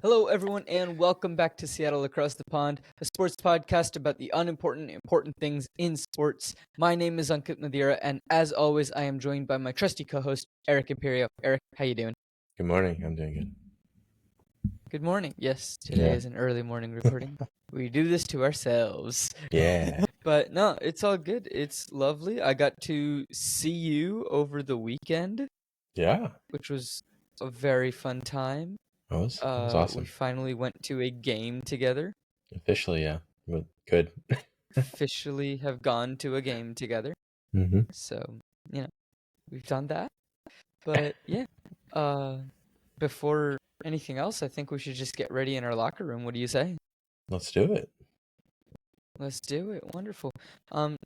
Hello, everyone, and welcome back to Seattle Across the Pond, a sports podcast about the unimportant, important things in sports. My name is Ankit and Eric, and as always, I am joined by my trusty co-host, Eric Imperio. Eric, how you doing? Good morning. I'm doing good. Good morning. Yes, today is an early morning recording. We do this to ourselves. Yeah. But no, it's all good. It's lovely. I got to see you over the weekend, Yeah. which was a very fun time. It was We awesome. finally went to a game together. Officially, yeah. But good. Officially have gone to a game together. Mm-hmm. So, we've done that. But yeah, uh, before anything else, I think we should just get ready in our locker room. What do you say? Let's do it. Let's do it. Wonderful.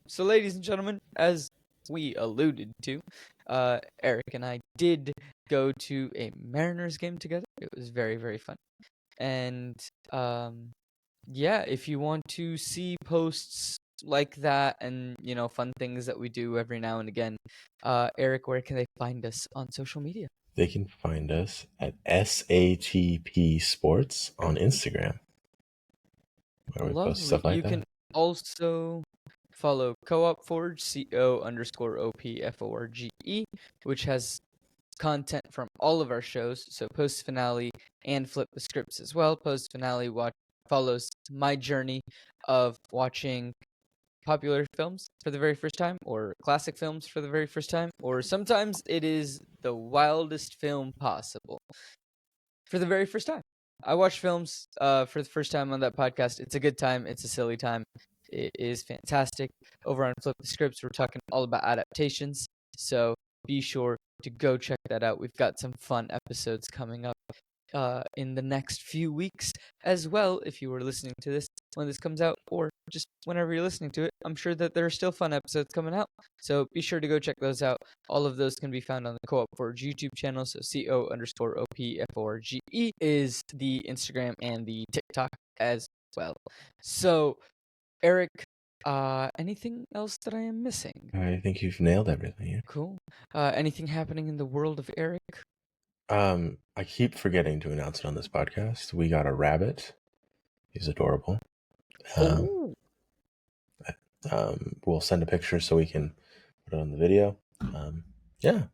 So ladies and gentlemen, as we alluded to, Eric and I did go to a Mariners game together. It was very, very fun. And yeah, if you want to see posts like that and fun things that we do every now and again, Eric, where can they find us on social media? They can find us at SATP Sports on Instagram, where we post stuff like You that. can also follow Co-op Forge, CO_OPFORGE, which has content from all of our shows, so Post Finale and Flip the Scripts as well. Post Finale follows my journey of watching popular films for the very first time, or classic films for the very first time, or sometimes it is the wildest film possible for the very first time. I watch films for the first time on that podcast. It's a good time. It's a silly time. It is fantastic. Over on Flip the Scripts, we're talking all about adaptations, so be sure to go check that out. We've got some fun episodes coming up in the next few weeks as well. If you were listening to this when this comes out, or just whenever you're listening to it, I'm sure that there are still fun episodes coming out. So be sure to go check those out. All of those can be found on the Co-op Forge YouTube channel. So CO_OPFORGE is the Instagram and the TikTok as well. So, Eric, anything else that I am missing? I think you've nailed everything. Yeah. Cool. Anything happening in the world of Eric? I keep forgetting to announce it on this podcast. We got a rabbit. He's adorable. We'll send a picture so we can put it on the video. Yeah.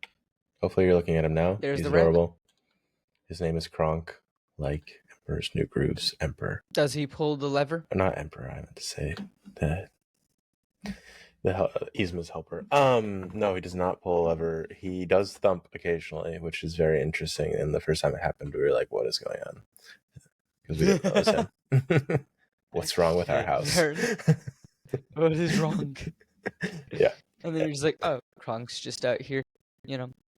Hopefully you're looking at him now. There's He's the rabbit. adorable. His name is Kronk, like Emperor's New Grooves Emperor. Does he pull the lever? Not Emperor, I meant to say the Yzma's helper. No, he does not pull a lever. He does thump occasionally, which is very interesting. And the first time it happened, we were like, "What is going on?" Because we didn't know it was him. What's wrong with our house? What is wrong? Yeah. And then you're just like, oh, Kronk's just out here,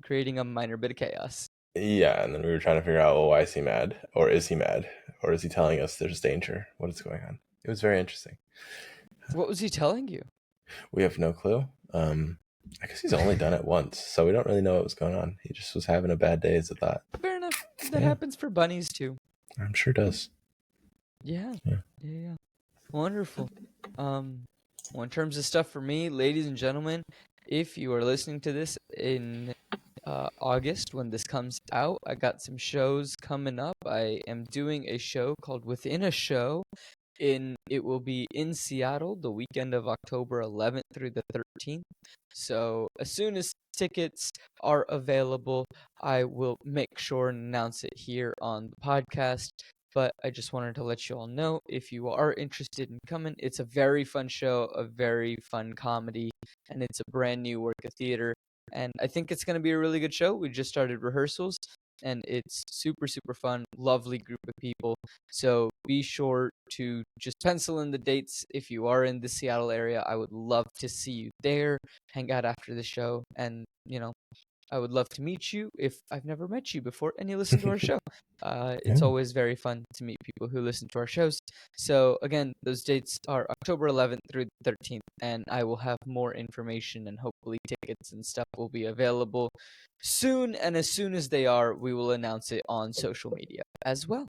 creating a minor bit of chaos. Yeah, and then we were trying to figure out, well, why is he mad? Or is he mad? Or is he telling us there's danger? What is going on? It was very interesting. What was he telling you? We have no clue. I guess he's only done it once, so we don't really know what was going on. He just was having a bad day as a thought. Fair enough. That happens for bunnies too. I'm sure it does. Yeah. Wonderful. Well, in terms of stuff for me, ladies and gentlemen, if you are listening to this in August when this comes out, I got some shows coming up. I am doing a show called Within a Show. It will be in Seattle the weekend of October 11th through the 13th. So as soon as tickets are available, I will make sure and announce it here on the podcast. But I just wanted to let you all know, if you are interested in coming, it's a very fun show, a very fun comedy, and it's a brand new work of theater. And I think it's going to be a really good show. We just started rehearsals, and it's super, super fun, lovely group of people. So be sure to just pencil in the dates if you are in the Seattle area. I would love to see you there, hang out after the show, and, I would love to meet you if I've never met you before and you listen to our show. It's always very fun to meet people who listen to our shows. So again, those dates are October 11th through the 13th, and I will have more information, and hopefully tickets and stuff will be available soon. And as soon as they are, we will announce it on social media as well.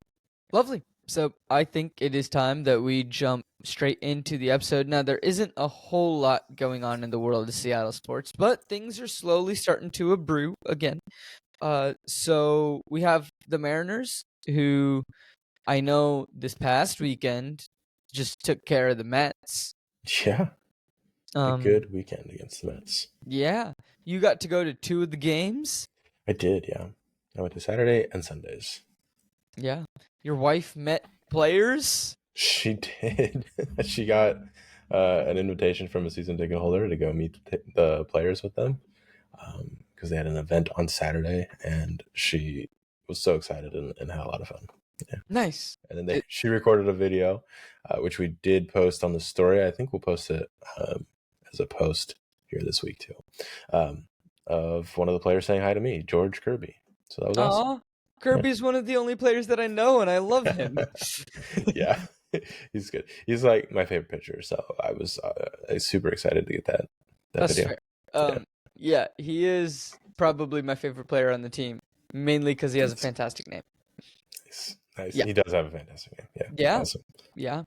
Lovely. So I think it is time that we jump straight into the episode. Now, there isn't a whole lot going on in the world of Seattle sports, but things are slowly starting to brew again. So we have the Mariners, who I know this past weekend just took care of the Mets. Yeah, a good weekend against the Mets. Yeah, you got to go to 2 of the games. I did, yeah. I went to Saturday and Sundays. Yeah, your wife met players. She did. She got an invitation from a season ticket holder to go meet the players with them because they had an event on Saturday, and she was so excited and had a lot of fun. Yeah. Nice. And then she recorded a video, which we did post on the story. I think we'll post it as a post here this week too, of one of the players saying hi to me, George Kirby. So that was awesome. Kirby's one of the only players that I know, and I love him. Yeah, he's good. He's like my favorite pitcher, so I was super excited to get that That's video. Fair. Yeah, he is probably my favorite player on the team, mainly because he has a fantastic name. Nice. Yeah. He does have a fantastic name. Yeah. Yeah. Awesome. Yeah.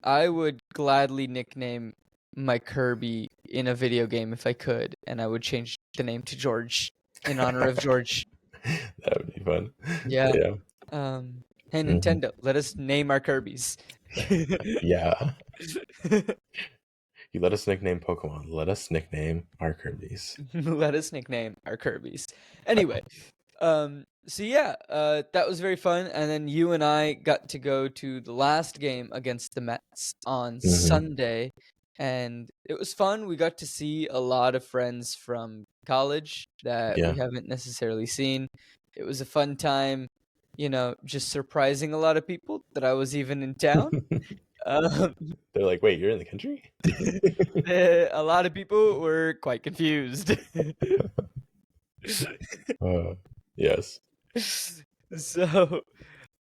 I would gladly nickname my Kirby in a video game if I could, and I would change the name to George in honor of George. That would be fun. Yeah. Hey, Nintendo, let us name our Kirbys. Yeah. You let us nickname Pokemon. Let us nickname our Kirbys. Let us nickname our Kirbys. Anyway, so yeah, that was very fun. And then you and I got to go to the last game against the Mets on Sunday, and it was fun. We got to see a lot of friends from college that we haven't necessarily seen. It was a fun time, just surprising a lot of people that I was even in town. They're like, wait, you're in the country? A lot of people were quite confused. Yes. So,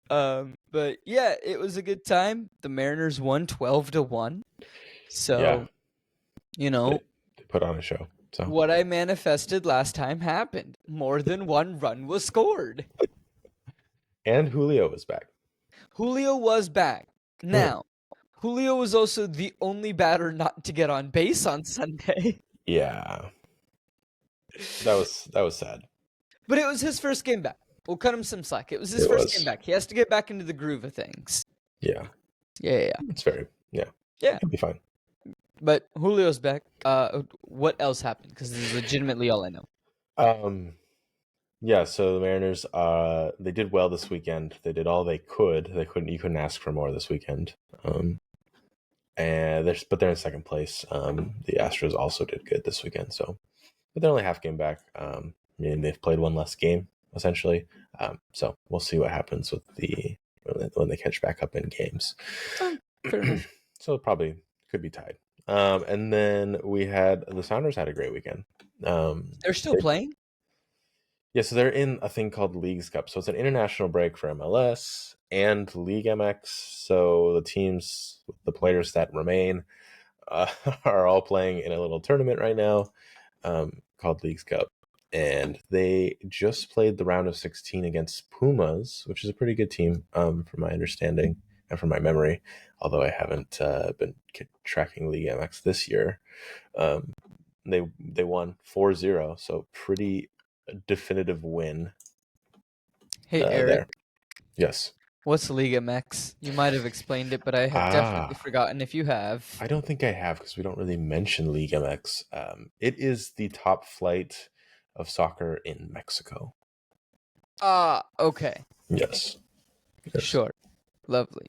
but yeah, it was a good time. The Mariners won 12-1. So, they put on a show. So what I manifested last time happened. More than one run was scored. And Julio was back. Julio was back. Now, Julio was also the only batter not to get on base on Sunday. Yeah. That was sad. But it was his first game back. We'll cut him some slack. It was his first game back. He has to get back into the groove of things. Yeah. Yeah. It's very, yeah. He'll be fine. But Julio's back. What else happened? Because this is legitimately all I know. Yeah, so the Mariners, they did well this weekend. They did all they could. You couldn't ask for more this weekend. But they're in second place. The Astros also did good this weekend. So, but they're only half game back. They've played one less game essentially. So we'll see what happens with when they catch back up in games. So it probably could be tied. And then the Sounders had a great weekend. They're still playing? Yeah, so they're in a thing called Leagues Cup. So it's an international break for MLS and League MX. So the players that remain are all playing in a little tournament right now called Leagues Cup. And they just played the round of 16 against Pumas, which is a pretty good team from my understanding and from my memory, although I haven't been tracking League MX this year. They won 4-0, so pretty definitive win. Hey, Eric. There. Yes. What's League MX? You might have explained it, but I have definitely forgotten if you have. I don't think I have because we don't really mention League MX. It is the top flight of soccer in Mexico. Okay. Yes. Sure. Lovely.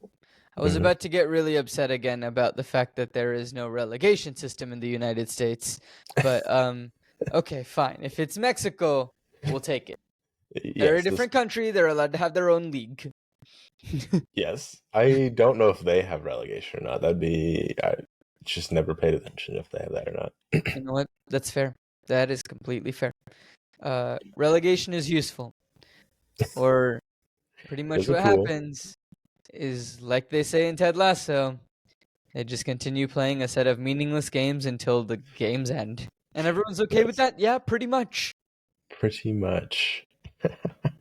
I was about to get really upset again about the fact that there is no relegation system in the United States, but okay, fine. If it's Mexico, we'll take it. They're a different country. They're allowed to have their own league. Yes. I don't know if they have relegation or not. I just never paid attention if they have that or not. You know what? That's fair. That is completely fair. Relegation is useful. Or pretty much what happens is, like they say in Ted Lasso, they just continue playing a set of meaningless games until the games end. And everyone's okay with that? Yeah, pretty much. Pretty much.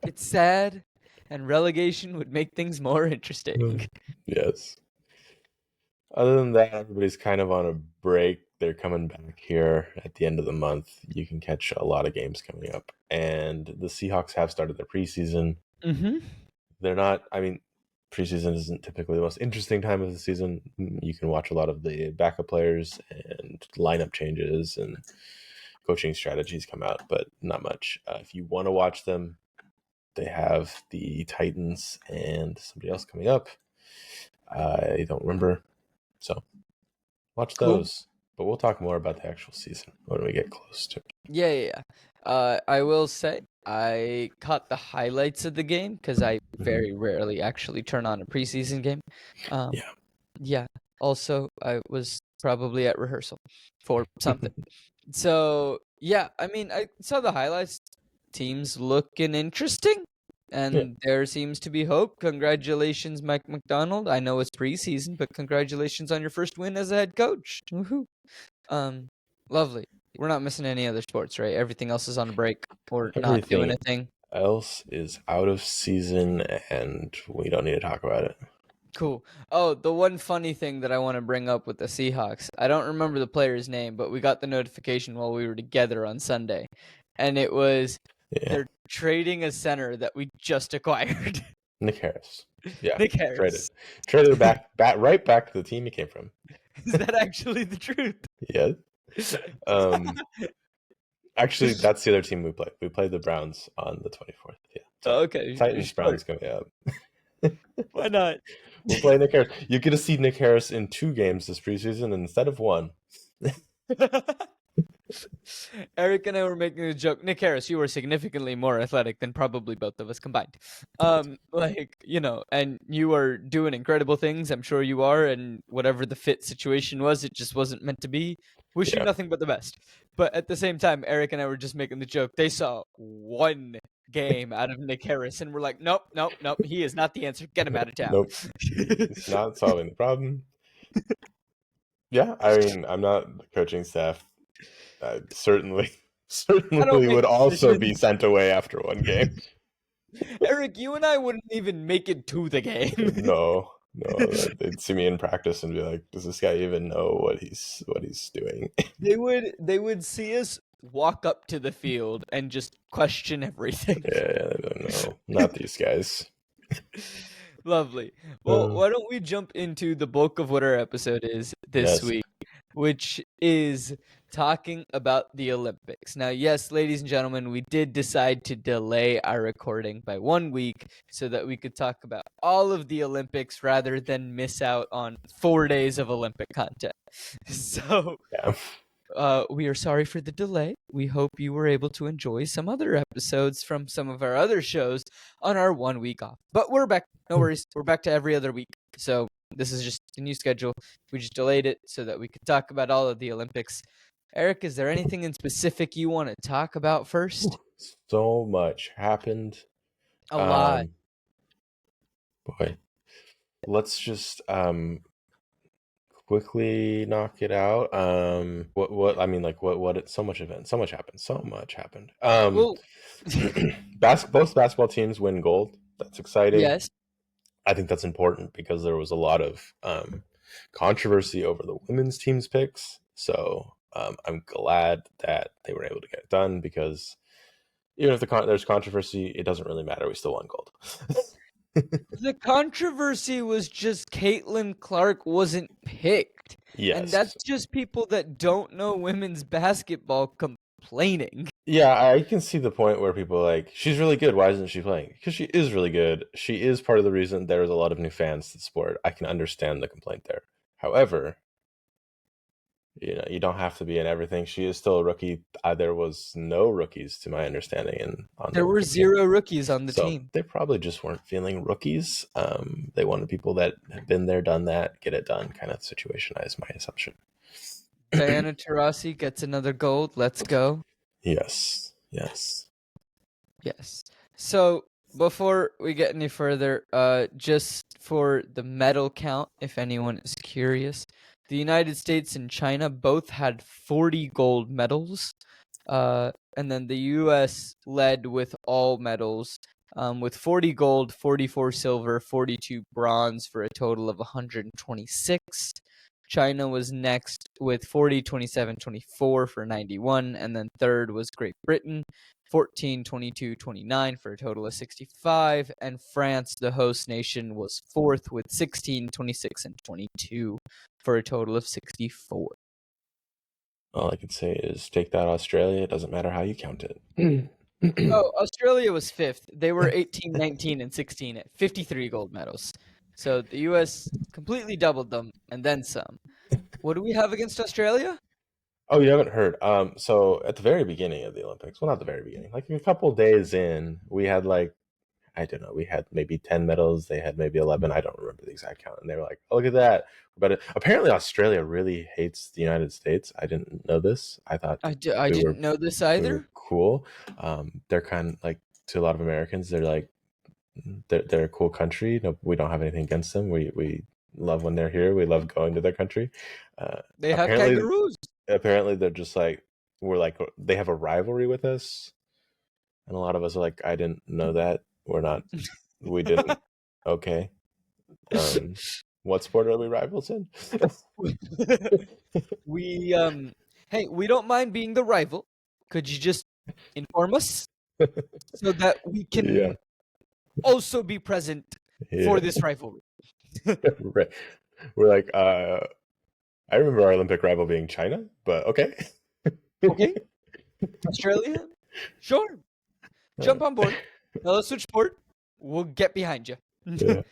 It's sad, and relegation would make things more interesting. Yes. Other than that, everybody's kind of on a break. They're coming back here at the end of the month. You can catch a lot of games coming up. And the Seahawks have started their preseason. Mm-hmm. They're not, I mean, preseason isn't typically the most interesting time of the season. You can watch a lot of the backup players and lineup changes and coaching strategies come out, but not much. If you want to watch them, they have the Titans and somebody else coming up. I don't remember. So watch those. But we'll talk more about the actual season when we get close to it. Yeah. I will say I caught the highlights of the game because I very rarely actually turn on a preseason game. Yeah. Also, I was probably at rehearsal for something. So, yeah, I mean, I saw the highlights. Teams looking interesting, and there seems to be hope. Congratulations, Mike McDonald. I know it's preseason, but congratulations on your first win as a head coach. Woohoo. Lovely. We're not missing any other sports, right? Everything else is on a break or not doing a thing. Else is out of season, and we don't need to talk about it. Cool. Oh, the one funny thing that I want to bring up with the Seahawks, I don't remember the player's name, but we got the notification while we were together on Sunday, and it was they're trading a center that we just acquired. Nick Harris. Yeah, Nick Harris. Traded right back to the team he came from. Is that actually the truth? Yeah. Actually, that's the other team we played. We played the Browns on the 24th. Yeah. So okay. Titans, Browns coming up. Why not? We'll play Nick Harris. You get to see Nick Harris in 2 games this preseason instead of 1. Eric and I were making a joke. Nick Harris, you were significantly more athletic than probably both of us combined. And you are doing incredible things. I'm sure you are. And whatever the fit situation was, it just wasn't meant to be. Wish you nothing but the best. But at the same time, Eric and I were just making the joke. They saw 1 game out of Nick Harris, and we're like, nope. He is not the answer. Get him out of town. Nope. It's not solving the problem. Yeah, I mean, I'm not the coaching staff. Certainly would also be sent away after 1 game. Eric, you and I wouldn't even make it to the game. No, they'd see me in practice and be like, "Does this guy even know what he's doing?" They would see us walk up to the field and just question everything. Yeah, I don't know. Not these guys. Lovely. Well, why don't we jump into the bulk of what our episode is this week, which is talking about the Olympics. Now, yes, ladies and gentlemen, we did decide to delay our recording by 1 week so that we could talk about all of the Olympics rather than miss out on 4 days of Olympic content. So, we are sorry for the delay. We hope you were able to enjoy some other episodes from some of our other shows on our 1 week off. But we're back. No worries. We're back to every other week. So this is just a new schedule. We just delayed it so that we could talk about all of the Olympics. Eric, is there anything in specific you want to talk about first? So much happened. A lot. Boy. Let's just quickly knock it out. So much happened. Both basketball teams win gold. That's exciting. Yes. I think that's important because there was a lot of controversy over the women's team's picks. So I'm glad that they were able to get it done because even if there's controversy, it doesn't really matter. We still won gold. The controversy was just Caitlin Clark wasn't picked. Yes. And that's just people that don't know women's basketball complaining. Yeah, I can see the point where people are like, she's really good. Why isn't she playing? Because she is really good. She is part of the reason there's a lot of new fans to the sport. I can understand the complaint there. However, you don't have to be in everything. She is still a rookie. There was no rookies, to my understanding. There were 0 rookies on the team. They probably just weren't feeling rookies. They wanted people that had been there, done that, get it done kind of situation, is my assumption. Diana Taurasi gets another gold. Let's go. Yes. So before we get any further, just for the medal count, if anyone is curious, the United States and China both had 40 gold medals, and then the U.S. led with all medals, with 40 gold, 44 silver, 42 bronze for a total of 126. China was next with 40, 27, 24 for 91, and then third was Great Britain, 14, 22, 29 for a total of 65. And France, the host nation, was fourth with 16, 26, and 22 for a total of 64. All I can say is take that, Australia. It doesn't matter how you count it. Oh, Australia was fifth. They were 18, 19, and 16 at 53 gold medals. So the U.S. completely doubled them and then some. What do we have against Australia? Oh, you haven't heard. So at the very beginning of the Olympics, well, not the very beginning, like a couple days in, we had like, I don't know, we had maybe 10 medals. They had maybe 11. I don't remember the exact count. And they were like, oh, look at that. But apparently Australia really hates the United States. I didn't know this. I thought I we didn't were know this we either. were cool. They're kind of like, to a lot of Americans, they're like, they're a cool country. No, we don't have anything against them. We love when they're here. We love going to their country. They have Apparently, kangaroos. they're just like, we're like, they have a rivalry with us, and a lot of us are like, I didn't know that. We're not. We didn't. Okay. What sport are we rivals in? We hey, we don't mind being the rival. Could you just inform us so that we can Yeah. also be present for this rivalry? Right. We're like, I remember our Olympic rival being China, but okay. Okay. Australia? Sure. Jump on board. Now let's switch sport. We'll get behind you. Yeah.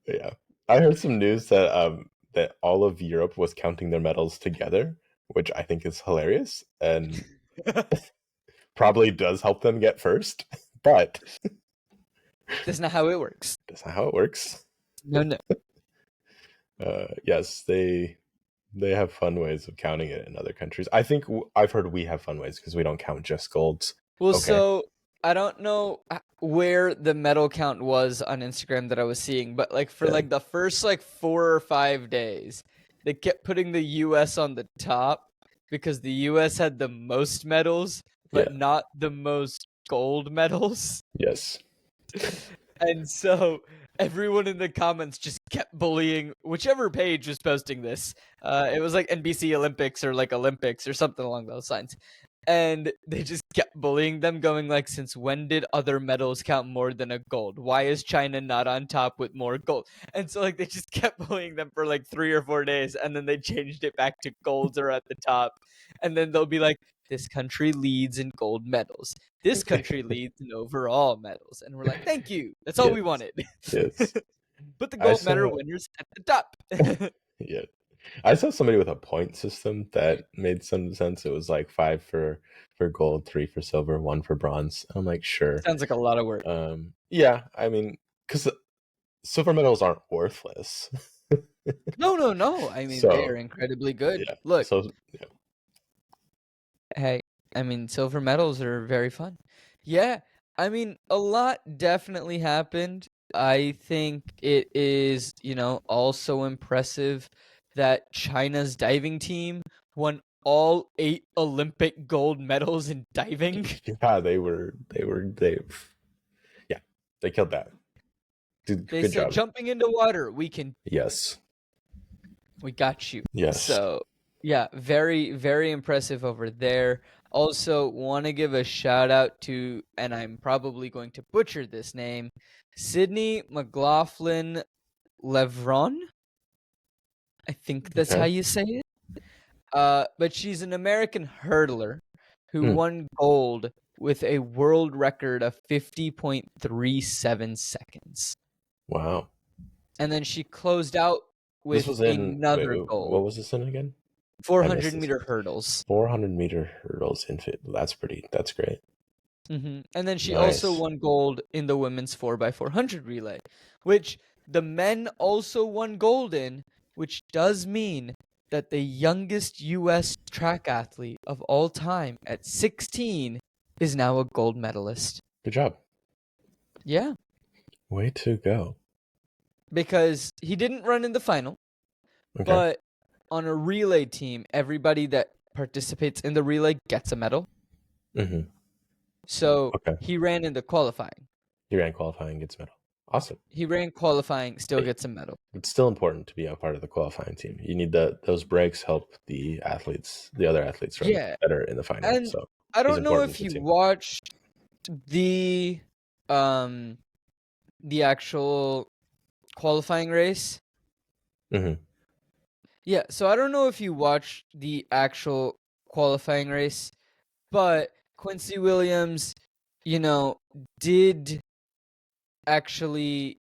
Yeah. I heard some news that all of Europe was counting their medals together, which I think is hilarious and probably does help them get first, but That's not how it works. that's not how it works. No. Yes, they have fun ways of counting it in other countries. I think I've heard we have fun ways because we don't count just golds. Well, Okay. so I don't know where the medal count was on Instagram that I was seeing, but like for like the first like 4 or 5 days, they kept putting the US on the top because the US had the most medals, but not the most gold medals. Yes. And so everyone in the comments just kept bullying whichever page was posting this. It was like NBC Olympics or like Olympics or something along those lines. And they just kept bullying them, going like, since when did other medals count more than a gold? Why is China not on top with more gold? And so like they just kept bullying them for like 3 or 4 days, and then they changed it back to golds are at the top. And then they'll be like, this country leads in gold medals. This country leads in overall medals. And we're like, thank you. That's all we wanted. Yes. Put the gold medal winners at the top. Yeah. I saw somebody with a point system that made some sense. It was like 5 for gold, 3 for silver, 1 for bronze. I'm like, sure. Sounds like a lot of work. Yeah, I mean, because silver medals aren't worthless. No. I mean, they are incredibly good. Yeah. Look. Hey, I mean, silver medals are very fun. Yeah, I mean, a lot definitely happened. I think it is, also impressive that China's diving team won all 8 Olympic gold medals in diving. Yeah, they killed that. They said, job. Jumping into water, we can. Yes. We got you. Yes. So, yeah, very, very impressive over there. Also, want to give a shout out to, and I'm probably going to butcher this name, Sydney McLaughlin Levron. I think that's how you say it. But she's an American hurdler who won gold with a world record of 50.37 seconds. Wow. And then she closed out with another gold. What was this in again? 400-meter hurdles. 400-meter hurdles. That's great. Mm-hmm. And then she also won gold in the women's 4x400 relay, which the men also won gold in, which does mean that the youngest U.S. track athlete of all time at 16 is now a gold medalist. Good job. Yeah. Way to go. Because he didn't run in the final, but on a relay team, everybody that participates in the relay gets a medal. Mm-hmm. So he ran in the qualifying. He ran qualifying, gets a medal. Awesome. He ran qualifying, still gets a medal. It's still important to be a part of the qualifying team. You need those breaks help the other athletes run better in the final. I don't know important if to you team. watched the actual qualifying race. Mm-hmm. Yeah, so I don't know if you watched the actual qualifying race, but Quincy Williams, did actually,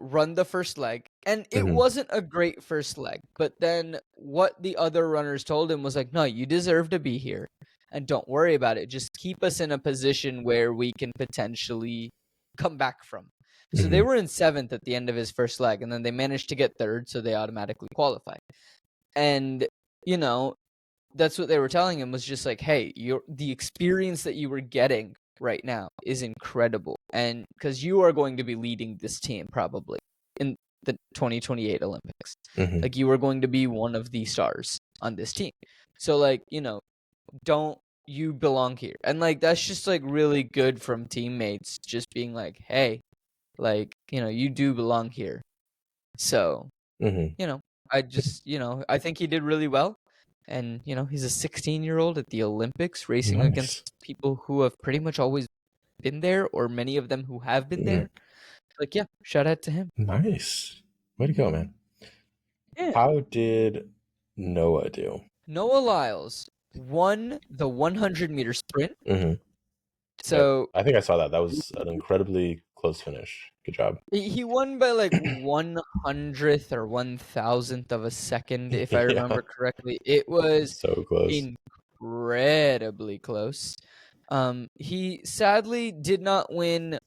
run the first leg. And it Mm-hmm. wasn't a great first leg. But then what the other runners told him was like, no, you deserve to be here. And don't worry about it. Just keep us in a position where we can potentially come back from. So they Mm-hmm. were in 7th at the end of his first leg, and then they managed to get 3rd, so they automatically qualified. And, that's what they were telling him was just like, hey, the experience that you were getting right now is incredible. And because you are going to be leading this team probably in the 2028 Olympics. Mm-hmm. Like, you are going to be one of the stars on this team. So, like, don't you belong here? And, like, that's just, like, really good from teammates just being like, hey, like, you do belong here. So, Mm-hmm. I think he did really well. And, he's a 16-year-old at the Olympics racing Nice. against people who have pretty much always been there, or many of them who have been Mm-hmm. there. Like, yeah, shout out to him. Nice. Way to go, man. Yeah. How did Noah do? Noah Lyles won the 100-meter sprint. Mm-hmm. Yep. So I think I saw that. That was an incredibly close finish. Good job. he won by like 100th or 1,000th of a second, if I Yeah. remember correctly. It was So close. incredibly close. He sadly did not win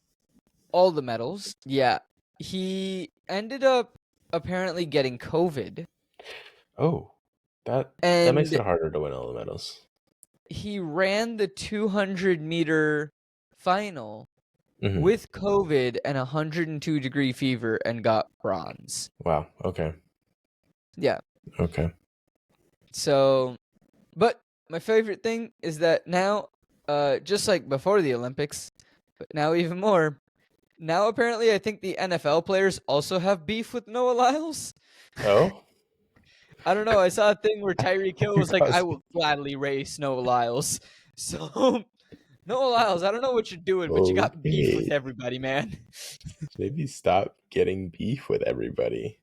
all the medals. Yeah. He ended up apparently getting COVID, Oh, that makes and it harder to win all the medals. he ran the 200-meter final Mm-hmm. with COVID and 102-degree fever and got bronze. Wow. Okay. Yeah. Okay. So, but my favorite thing is that now, just like before the Olympics, but now even more, now apparently I think the NFL players also have beef with Noah Lyles. Oh. I don't know. I saw a thing where Tyreek Hill was like, I Because- will gladly race Noah Lyles. So, Noah Lyles, I don't know what you're doing, but you got beef with Okay. everybody, man. Maybe stop getting beef with everybody.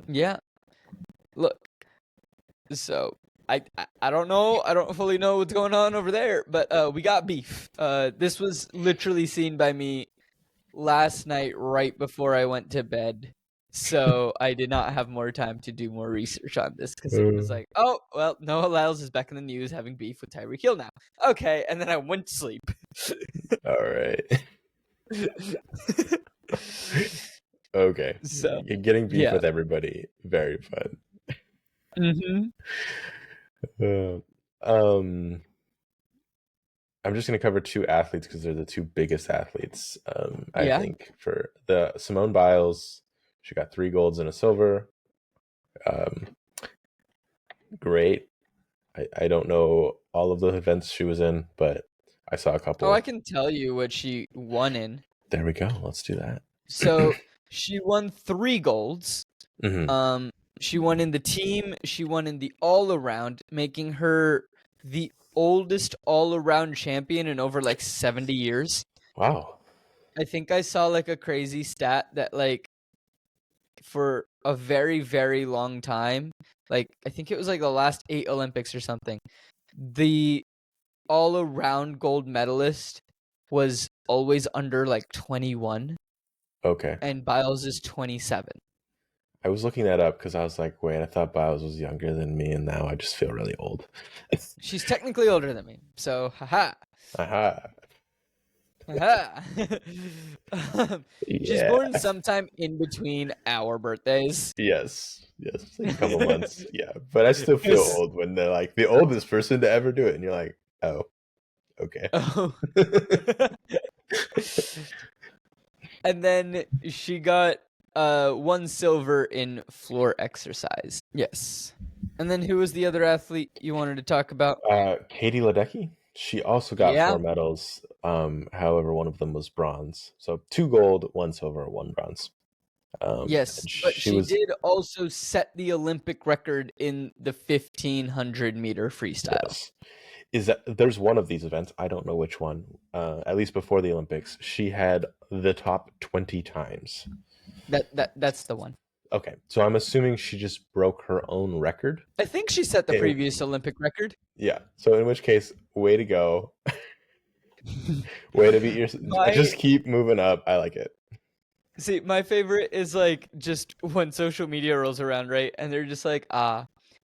Yeah. Look, so I don't know. I don't fully know what's going on over there, but we got beef. This was literally seen by me last night right before I went to bed. So I did not have more time to do more research on this because it was like, oh, well, Noah Lyles is back in the news having beef with Tyreek Hill now. Okay, and then I went to sleep. All right. Okay. So, You're getting beef yeah. with everybody. Very fun. Mm-hmm. Um, I'm just going to cover 2 athletes because they're the 2 biggest athletes. I Yeah. think for the Simone Biles, she got 3 golds and a silver. Great. I don't know all of the events she was in, but I saw a couple. Oh, I can tell you what she won in. There we go. Let's do that. So she won 3 golds. Mm-hmm. She won in the team. She won in the all-around, making her the oldest all-around champion in over like 70 years. Wow. I think I saw like a crazy stat that like for a very, very long time, like I think it was like the last 8 Olympics or something, the all-around gold medalist was always under like 21, Okay. and Biles is 27. I was looking that up because I was like, wait, I thought Biles was younger than me, and now I just feel really old. She's technically older than me, so haha. Aha. Haha. She's Yeah. born sometime in between our birthdays. Yes. Yes. It's like a couple months. Yeah. But I still feel old when they're like the oldest person to ever do it. And you're like, oh, okay. Oh. And then she got 1 silver in floor exercise. Yes. And then who was the other athlete you wanted to talk about? Katie Ledecky. She also got Yeah. 4 medals. However, one of them was bronze. So 2 gold, 1 silver, 1 bronze. Yes, but she did also set the Olympic record in the 1500 meter freestyle. Yes. There's one of these events, I don't know which one, at least before the Olympics, she had the top 20 times. That's the one. Okay, so I'm assuming she just broke her own record. I think she set the previous Olympic record. Yeah, so in which case, way to go. Way to beat your... Just keep moving up. I like it. See, my favorite is like just when social media rolls around, right? And they're just like,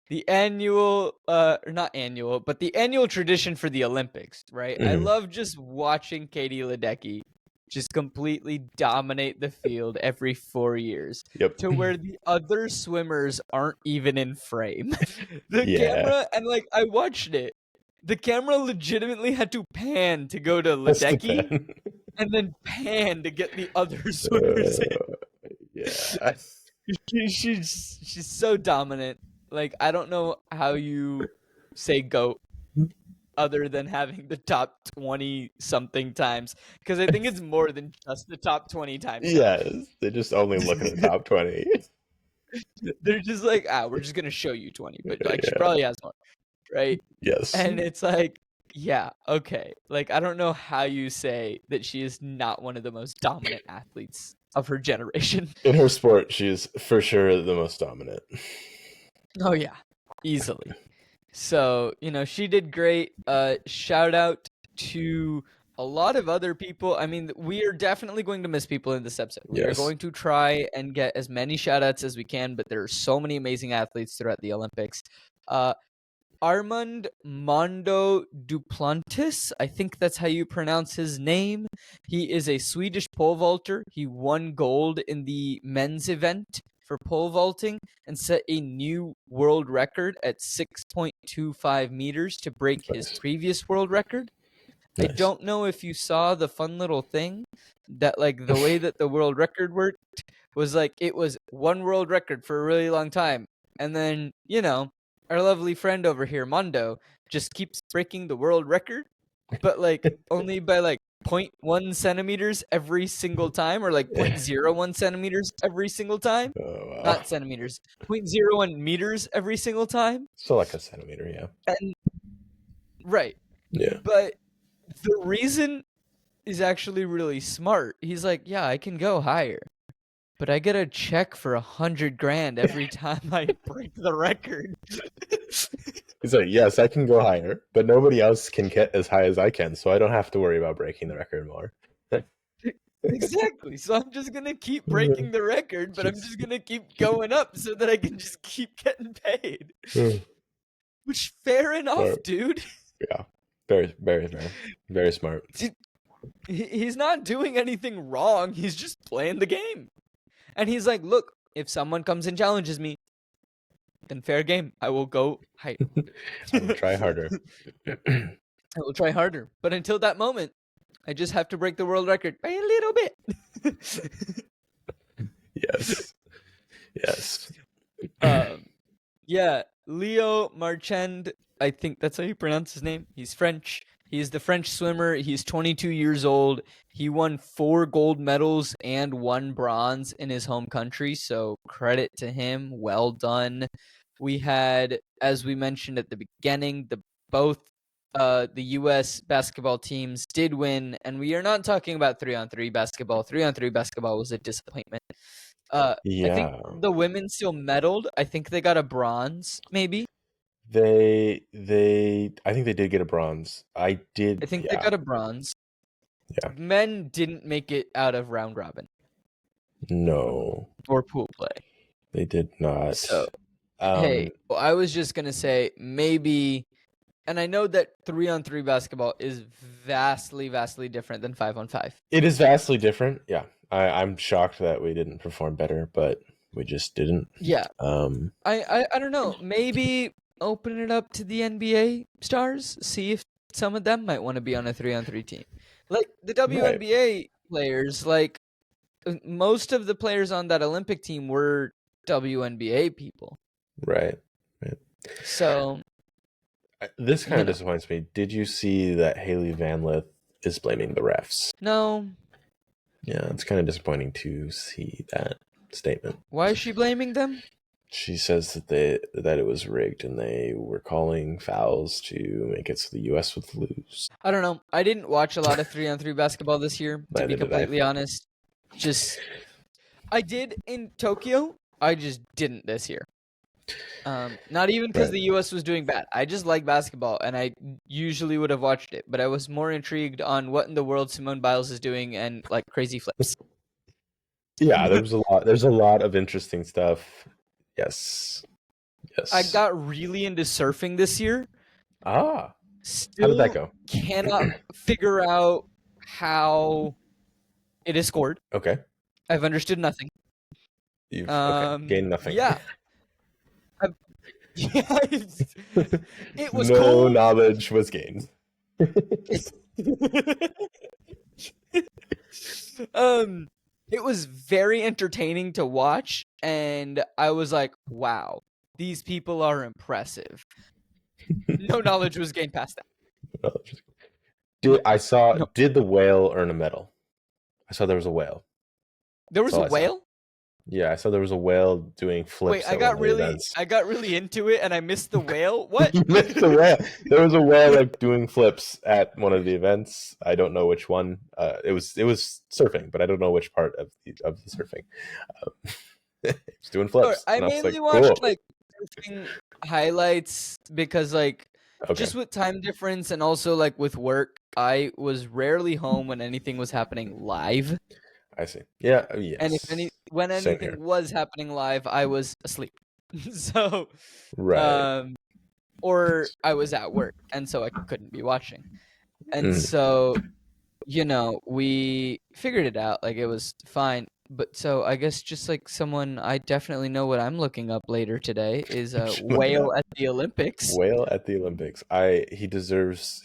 the annual, or not annual, but the annual tradition for the Olympics, right? I love just watching Katie Ledecky just completely dominate the field every 4 years. Yep. To where the other swimmers aren't even in frame. Camera, and like, I watched it. The camera legitimately had to pan to go to Ledecky. And then pan to get the other swimmers in. Yeah. She's so dominant. Like, I don't know how you say GOAT other than having the top 20 something times, because I think it's more than just the top 20 times. Yes, they just only look at the top 20. They're just like, we're just gonna show you 20, but like she probably has more, right? Yes. And it's like, yeah, okay. Like, I don't know how you say that she is not one of the most dominant athletes of her generation. In her sport, she is for sure the most dominant. Oh, yeah. Easily. So, she did great. Shout out to a lot of other people. I mean, we are definitely going to miss people in this episode. We are going to try and get as many shout outs as we can, but there are so many amazing athletes throughout the Olympics. Armand Mondo Duplantis, I think that's how you pronounce his name. He is a Swedish pole vaulter. He won gold in the men's event for pole vaulting and set a new world record at 6.25 meters to break his previous world record. Nice. I don't know if you saw the fun little thing that, like, the way that the world record worked was like it was one world record for a really long time. And then, our lovely friend over here, Mondo, just keeps breaking the world record, but like only by like 0.1 centimeters every single time, or like 0.01 centimeters every single time. Oh, wow. Not centimeters, 0.01 meters every single time. So like a centimeter, yeah. And right. Yeah. But the reason is actually really smart. He's like, yeah, I can go higher, but I get a check for $100,000 every time I break the record. He's like, yes, I can go higher, but nobody else can get as high as I can, so I don't have to worry about breaking the record more. Exactly. So I'm just going to keep breaking the record, but I'm just going to keep going up so that I can just keep getting paid. Which, fair enough, dude. Yeah. Very, very, very, very smart. He's not doing anything wrong. He's just playing the game. And he's like, look, if someone comes and challenges me, then fair game. I will go higher. I will try harder. I will try harder. But until that moment, I just have to break the world record by a little bit. Yes. Yes. Yeah, Leo Marchand, I think that's how you pronounce his name. He's French. He's the French swimmer. He's 22 years old. He won 4 gold medals and 1 bronze in his home country, so credit to him. Well done. We had, as we mentioned at the beginning, both the U.S. basketball teams did win, and we are not talking about 3-on-3 basketball. 3-on-3 basketball was a disappointment. I think the women still medaled. I think they got a bronze, maybe. I think they did get a bronze. I think they got a bronze. Yeah. Men didn't make it out of round robin. No. Or pool play. They did not. So, hey, well, I was just going to say maybe, and I know that 3-on-3 basketball is vastly, vastly different than 5-on-5. It is vastly different. Yeah. I'm shocked that we didn't perform better, but we just didn't. Yeah. I don't know. Maybe open it up to the NBA stars, see if some of them might want to be on a 3-on-3 team. Like the WNBA players, like most of the players on that Olympic team were WNBA people. Right. So this kind of disappoints me. Did you see that Haley Van Lith is blaming the refs? No. Yeah, it's kind of disappointing to see that. statement. Why is she blaming them? She says that it was rigged and they were calling fouls to make it so the U.S. would lose. I don't know. I didn't watch a lot of 3-on-3 basketball this year, to Neither be did I. completely honest. I did in Tokyo. I just didn't this year. Not even because the U.S. was doing bad. I just like basketball, and I usually would have watched it. But I was more intrigued on what in the world Simone Biles is doing and like crazy flips. Yeah, there's a lot of interesting stuff. Yes. I got really into surfing this year. How Still did that go? Cannot figure out how it is scored. Okay. I've understood nothing. You've gained nothing. Yeah. It was no cool. knowledge was gained. It was very entertaining to watch, and I was like, wow, these people are impressive. No knowledge was gained past that. Did the whale earn a medal? I saw there was a whale. There was a whale? Yeah, I saw there was a whale doing flips. Wait, I got really into it and I missed the whale? What? You missed the whale. There was a whale like doing flips at one of the events. I don't know which one. It was surfing, but I don't know which part of the surfing. It's doing flips. I mainly watched like surfing highlights because just with time difference and also like with work, I was rarely home when anything was happening live. I see. Yeah. Yes. And when anything was happening live, I was asleep. So, or I was at work, and so I couldn't be watching. And so, we figured it out. Like, it was fine. But so I guess just like someone, I definitely know what I'm looking up later today is a whale at the Olympics. Whale at the Olympics. He deserves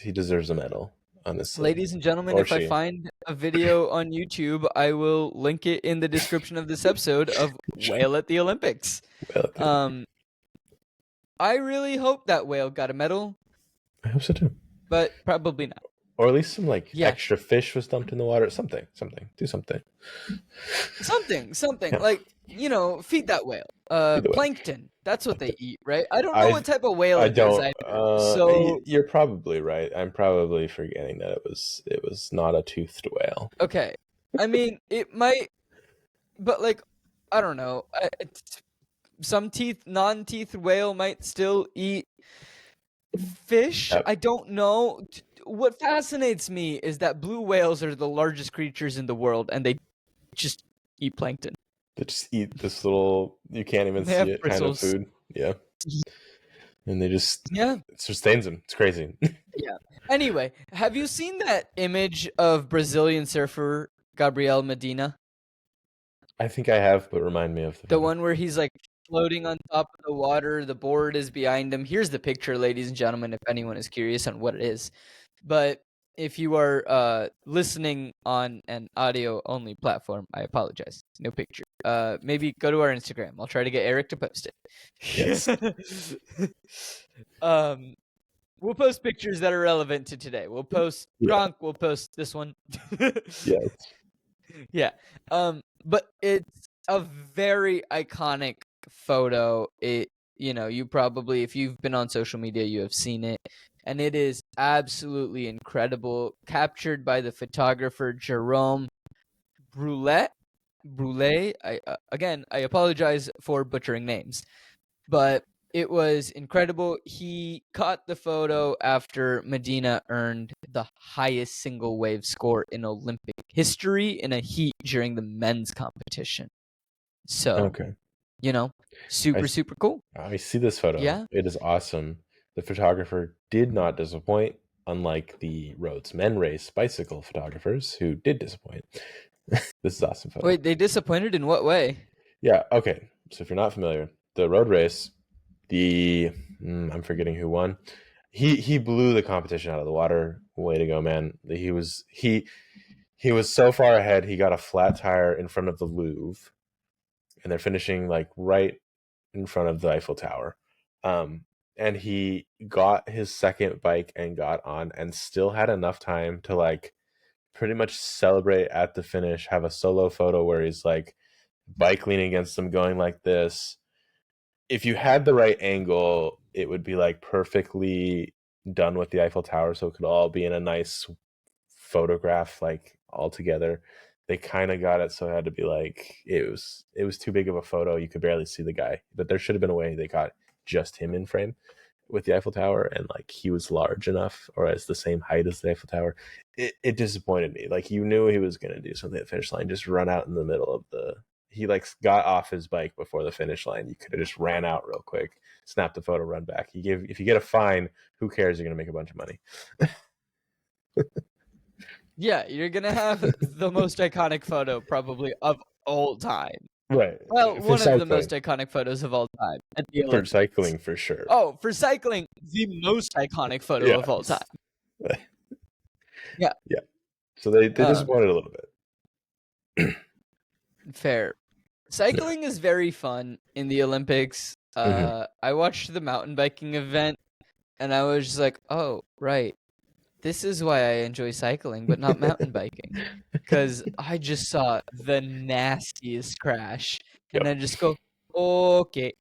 a medal. Honestly. Ladies and gentlemen, if I find a video on YouTube, I will link it in the description of this episode of Whale at the Olympics. I really hope that whale got a medal. I hope so too. But probably not. Or at least some extra fish was dumped in the water. Something. Do something. Something. Yeah. Like, feed that whale. Plankton. That's what they eat, right? I don't know what type of whale it is either. So you're probably right. I'm probably forgetting that it was not a toothed whale. Okay. I mean, it might, but like, I don't know. Some non-teeth whale might still eat fish. I don't know. What fascinates me is that blue whales are the largest creatures in the world, and they just eat plankton. They just eat this little, you can't even see it kind of food. Yeah. And they just, it sustains them. It's crazy. Yeah. Anyway, have you seen that image of Brazilian surfer Gabriel Medina? I think I have, but remind me of the one where he's like floating on top of the water. The board is behind him. Here's the picture, ladies and gentlemen, if anyone is curious on what it is. But if you are listening on an audio-only platform, I apologize. No picture. Maybe go to our Instagram. I'll try to get Eric to post it. Yes. We'll post pictures that are relevant to today. We'll post Gronk. We'll post this one. Yes. Yeah. But it's a very iconic photo. You probably, if you've been on social media, you have seen it. And it is absolutely incredible. Captured by the photographer Jerome Brulé. I apologize for butchering names. But it was incredible. He caught the photo after Medina earned the highest single wave score in Olympic history in a heat during the men's competition. So, super cool. I see this photo. Yeah. It is awesome. The photographer did not disappoint, unlike the Rhodes men race bicycle photographers who did disappoint. This is awesome photo. Wait, they disappointed in what way? Yeah, okay. So if you're not familiar, the road race, I'm forgetting who won. He blew the competition out of the water. Way to go, man. He was so far ahead, he got a flat tire in front of the Louvre, and they're finishing like right in front of the Eiffel Tower. And he got his second bike and got on and still had enough time to like pretty much celebrate at the finish, have a solo photo where he's like bike leaning against him, going like this. If you had the right angle, it would be like perfectly done with the Eiffel Tower, so it could all be in a nice photograph, like all together. They kind of got it, so it had to be like it was too big of a photo. You could barely see the guy, but there should have been a way they got just him in frame with the Eiffel Tower, and like he was large enough or as the same height as the Eiffel Tower. It disappointed me. Like you knew he was gonna do something at the finish line, just run out in the middle of the. He like got off his bike before the finish line. You could have just ran out real quick, snapped the photo, run back. If you get a fine, who cares? You're gonna make a bunch of money. Yeah, you're gonna have the most iconic photo probably of all time. Right. Well, For one cycling. of the most iconic photos of all time at the For Olympics. cycling, for sure. Oh, for cycling, the most iconic photo of all time. Yeah. Yeah. So they disappointed a little bit. Fair. Cycling is very fun in the Olympics. I watched the mountain biking event, and I was just like, oh, right. This is why I enjoy cycling, but not mountain biking. Because I just saw the nastiest crash. And I just go, okay.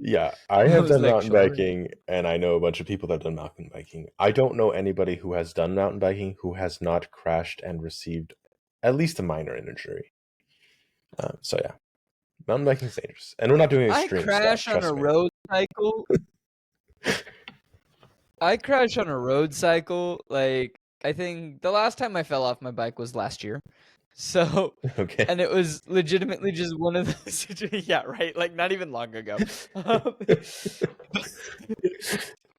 Yeah, I have done like, mountain biking, and I know a bunch of people that have done mountain biking. I don't know anybody who has done mountain biking who has not crashed and received at least a minor injury. So yeah, mountain biking is dangerous, and we're not doing extreme stuff. I crash on a road cycle. I crashed on a road cycle. Like, I think the last time I fell off my bike was last year. So, okay. And it was legitimately just one of those. Yeah, right. Like, not even long ago. But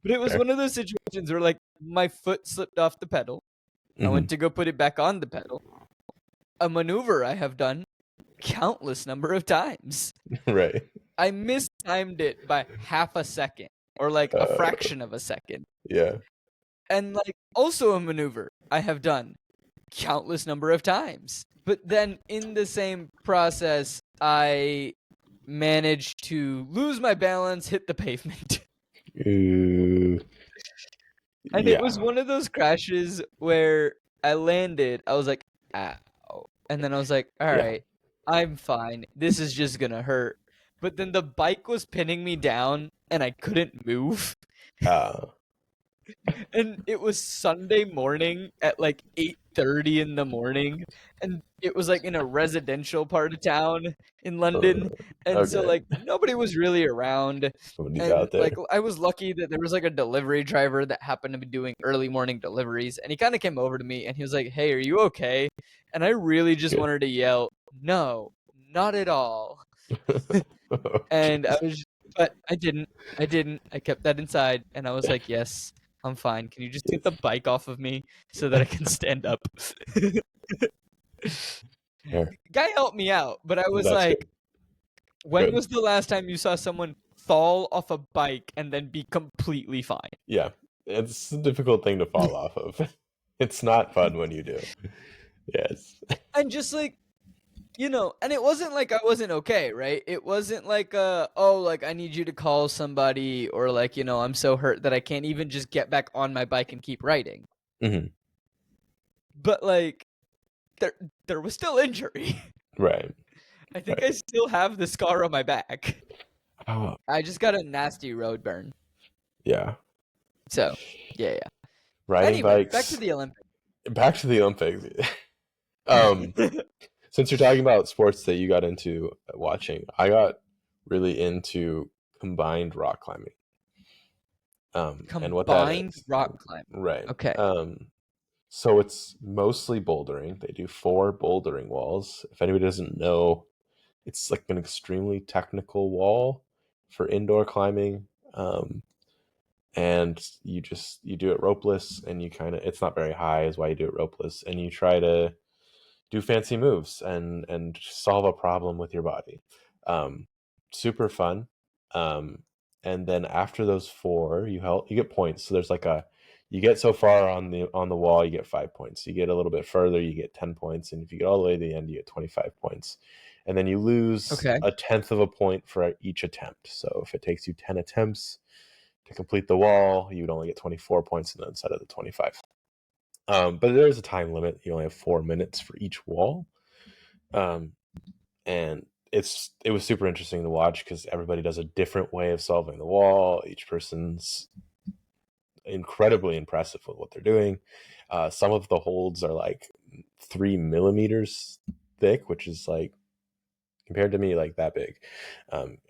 it was one of those situations where, like, my foot slipped off the pedal. I went to go put it back on the pedal. A maneuver I have done countless number of times. Right. I mistimed it by half a second or like a fraction of a second. Yeah. And like also a maneuver I have done countless number of times. But then in the same process, I managed to lose my balance, hit the pavement. And it was one of those crashes where I landed, I was like, ow. And then I was like, all right, I'm fine. This is just going to hurt. But then the bike was pinning me down and I couldn't move. And it was Sunday morning at like 8:30 in the morning, and it was like in a residential part of town in London, and so like nobody was really around. Nobody's out there. Like I was lucky that there was like a delivery driver that happened to be doing early morning deliveries, and he kind of came over to me and he was like, "Hey, are you okay?" And I really just wanted to yell, "No, not at all." And I was, but I didn't. I kept that inside, and I was like, "Yes, I'm fine. Can you just get the bike off of me so that I can stand up?" Guy helped me out, but I was like, when was the last time you saw someone fall off a bike and then be completely fine? Yeah, it's a difficult thing to fall off of. It's not fun when you do. Yes. And just like, you know, and it wasn't like I wasn't okay, right? It wasn't like, oh, like I need you to call somebody, or like, you know, I'm so hurt that I can't even just get back on my bike and keep riding. But like, there was still injury. Right. I think I still have the scar on my back. Oh. I just got a nasty road burn. Yeah. So, yeah. Riding bikes. Back to the Olympics. Back to the Olympics. Since you're talking about sports that you got into watching, I got really into combined rock climbing. And what that is. Rock climbing. Right. Okay. So it's mostly bouldering. They do 4 bouldering walls. If anybody doesn't know, it's like an extremely technical wall for indoor climbing. And you do it ropeless, and it's not very high is why you do it ropeless, and you try to do fancy moves and solve a problem with your body. Super fun. And then after those 4, you get points. So there's like you get so far on the wall, you get 5 points. You get a little bit further, you get 10 points, and if you get all the way to the end, you get 25 points. And then you lose a 10th of a point for each attempt. So if it takes you 10 attempts to complete the wall, you would only get 24 points instead of the 25. But there's a time limit. You only have 4 minutes for each wall. and it was super interesting to watch because everybody does a different way of solving the wall. Each person's incredibly impressive with what they're doing. Some of the holds are like 3 millimeters thick, which is like, compared to me, like that big,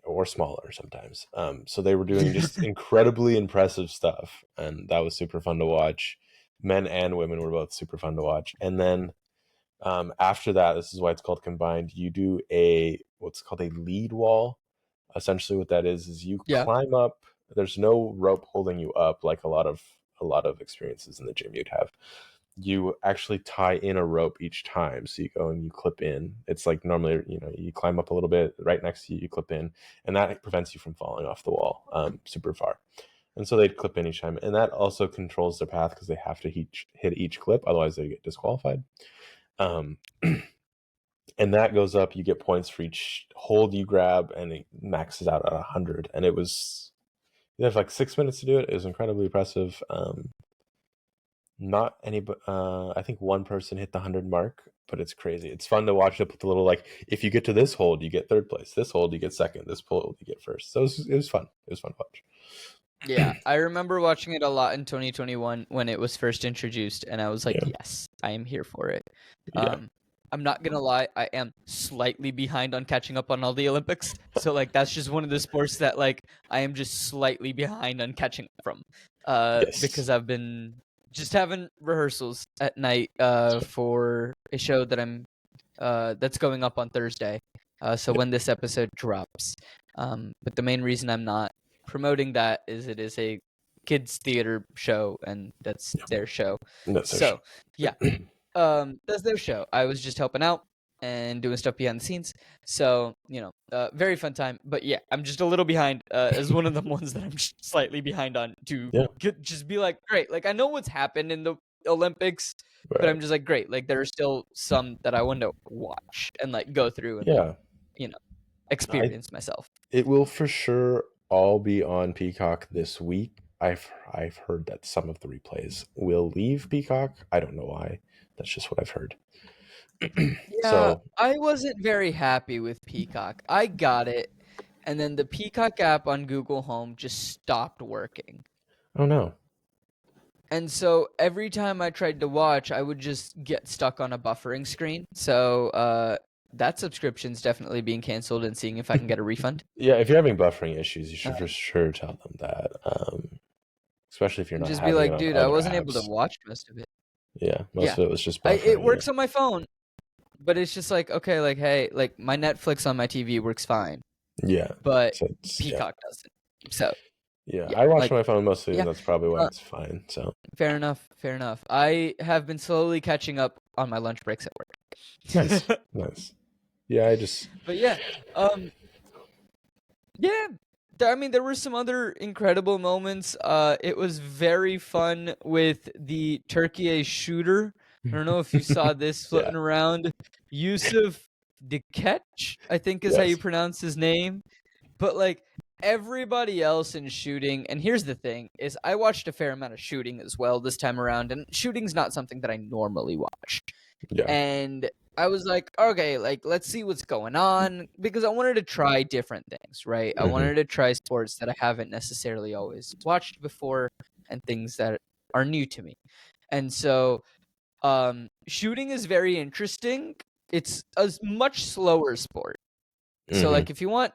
or smaller sometimes. So they were doing just incredibly impressive stuff, and that was super fun to watch. Men and women were both super fun to watch. And then after that, this is why it's called combined, you do what's called a lead wall. Essentially what that is you Yeah. climb up. There's no rope holding you up like a lot of experiences in the gym you'd have. You actually tie in a rope each time. So you go and you clip in. It's like normally, you climb up a little bit, right next to you, you clip in, and that prevents you from falling off the wall super far. And so they'd clip in each time. And that also controls their path because they have to hit each clip. Otherwise they get disqualified. And that goes up. You get points for each hold you grab, and it maxes out at 100. And you have like 6 minutes to do it. It was incredibly impressive. Not any, I think one person hit the 100 mark, but it's crazy. It's fun to watch it with the little, like, if you get to this hold, you get third place. This hold, you get second. This hold, you get first. So it was fun. It was fun to watch. Yeah, I remember watching it a lot in 2021 when it was first introduced, and I was like, Yeah. yes, I am here for it. Yeah. I'm not gonna lie, I am slightly behind on catching up on all the Olympics. So like that's just one of the sports that like I am just slightly behind on catching up from. Yes. Because I've been just having rehearsals at night for a show that I'm that's going up on Thursday. So when this episode drops. But the main reason I'm not promoting that is it is a kids theater show, and that's their show. So yeah, that's their show. I was just helping out and doing stuff behind the scenes. So very fun time. But yeah, I'm just a little behind. As one of the ones that I'm just slightly behind on to just be like, great. Like I know what's happened in the Olympics, right. But I'm just like, great. Like there are still some that I want to watch and like go through and like, experience myself. It will for sure all be on Peacock this week. I've heard that some of the replays will leave Peacock. I don't know why. That's just what I've heard. So I wasn't very happy with Peacock. I got it, and then the Peacock app on Google Home just stopped working. Oh no. And so every time I tried to watch, I would just get stuck on a buffering screen. So that subscription's definitely being canceled and seeing if I can get a refund. Yeah, if you're having buffering issues, you should for sure tell them that. Especially if you're not just having be like, it on dude, other I wasn't apps. able to watch most of it. Yeah, most of it was just buffering. It works on my phone, but it's just like, okay, like, hey, like my Netflix on my TV works fine. Yeah. But Peacock doesn't. So yeah, I watch on my phone mostly, and that's probably why it's fine. So fair enough. I have been slowly catching up on my lunch breaks at work. Nice. Yeah, But yeah, yeah. I mean, there were some other incredible moments. It was very fun with the Turkey shooter. I don't know if you saw this floating around. Yusuf Dikech, I think is how you pronounce his name. But like everybody else in shooting, and here's the thing, is I watched a fair amount of shooting as well this time around, and shooting's not something that I normally watch. Yeah. And I was like, okay, like let's see what's going on, because I wanted to try different things, right? I wanted to try sports that I haven't necessarily always watched before and things that are new to me. And so shooting is very interesting. It's a much slower sport. So like if you want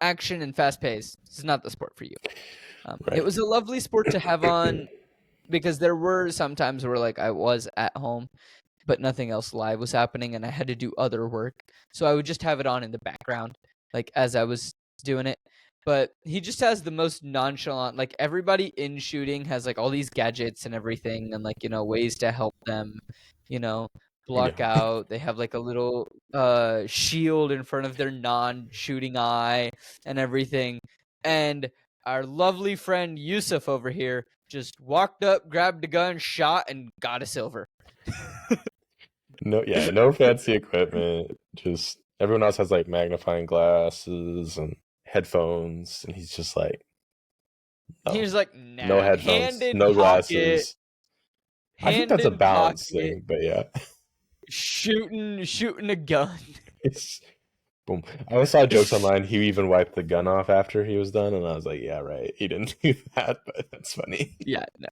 action and fast pace, this is not the sport for you. It was a lovely sport to have on because there were some times where like I was at home but nothing else live was happening and I had to do other work. So I would just have it on in the background, like as I was doing it. But he just has the most nonchalant, like everybody in shooting has like all these gadgets and everything and like, ways to help them, block out. They have like a little shield in front of their non-shooting eye and everything. And our lovely friend Yusuf over here just walked up, grabbed a gun, shot, and got a silver. No fancy equipment. Just everyone else has like magnifying glasses and headphones, and he's just like, he's like, nah, no headphones, no glasses. I think that's a balance thing, but yeah, shooting a gun. Boom. I always saw jokes online. He even wiped the gun off after he was done, and I was like, yeah, right. He didn't do that, but that's funny. Yeah, no.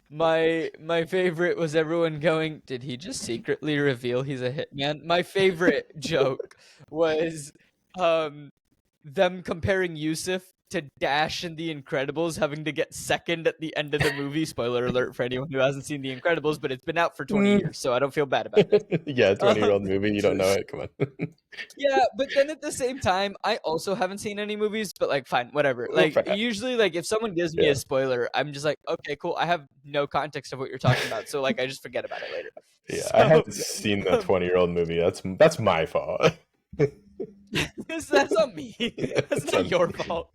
My favorite was everyone going, did he just secretly reveal he's a hitman? My favorite joke was them comparing Yusuf to Dash in The Incredibles, having to get second at the end of the movie. Spoiler alert for anyone who hasn't seen The Incredibles, but it's been out for 20 years, so I don't feel bad about this. Yeah, 20-year-old movie. You don't know it. Come on. Yeah, but then at the same time, I also haven't seen any movies, but like, fine, whatever. Like, usually, like, if someone gives me a spoiler, I'm just like, okay, cool. I have no context of what you're talking about, so like, I just forget about it later. Yeah, so, I haven't seen the 20-year-old movie. That's my fault. That's not me. That's not your fault.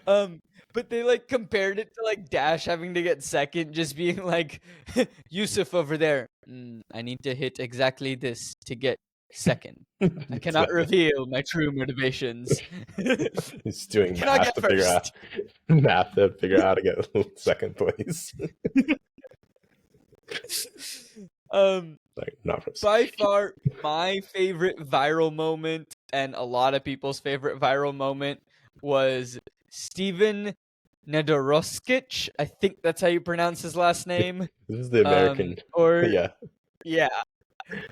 But they like compared it to like Dash having to get second, just being like, Yusuf over there. I need to hit exactly this to get second. I cannot reveal my true motivations. He's doing math to figure out how to get second place. Like, not by far my favorite viral moment, and a lot of people's favorite viral moment, was Steven Nedoroskic. I think that's how you pronounce his last name. This is the American. Yeah.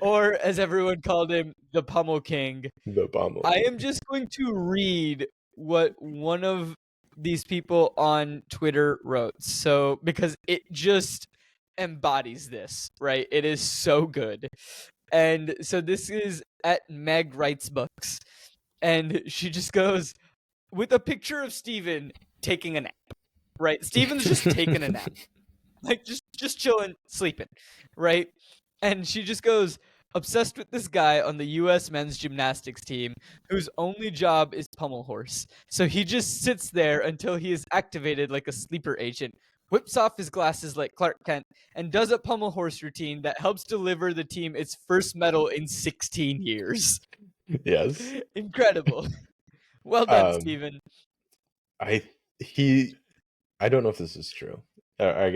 Or as everyone called him, the Pummel King. The Pummel. I am just going to read what one of these people on Twitter wrote. So, because it just embodies this, right? It is so good. And so this is at Meg Writes Books. And she just goes, with a picture of Steven taking a nap, right? Steven's just taking a nap. Like, just chilling, sleeping, right? And she just goes, obsessed with this guy on the U.S. men's gymnastics team whose only job is pummel horse. So he just sits there until he is activated like a sleeper agent, whips off his glasses like Clark Kent, and does a pummel horse routine that helps deliver the team its first medal in 16 years. Yes. Incredible. Well done, Steven. I don't know if this is true. I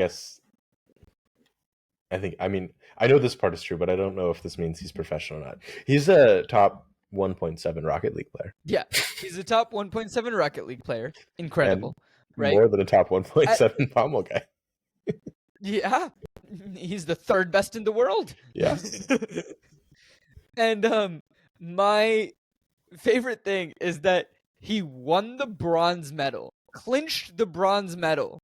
know this part is true, but I don't know if this means he's professional or not. He's a top 1.7 Rocket League player. Yeah, he's a top 1.7 Rocket League player. Incredible, right? More than a top 1.7 Pommel guy. Yeah, he's the third best in the world. Yeah. And my favorite thing is that he won the bronze medal, clinched the bronze medal.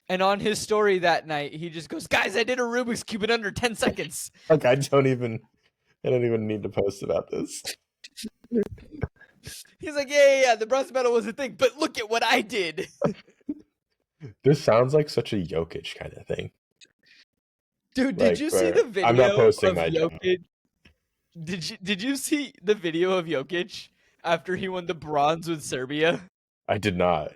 And on his story that night, he just goes, guys, I did a Rubik's Cube in under 10 seconds. Like, I don't even need to post about this. He's like, yeah, the bronze medal was a thing, but look at what I did. This sounds like such a Jokic kind of thing. Dude, did you see the video I'm not posting of Jokic? Did you see the video of Jokic after he won the bronze with Serbia? I did not.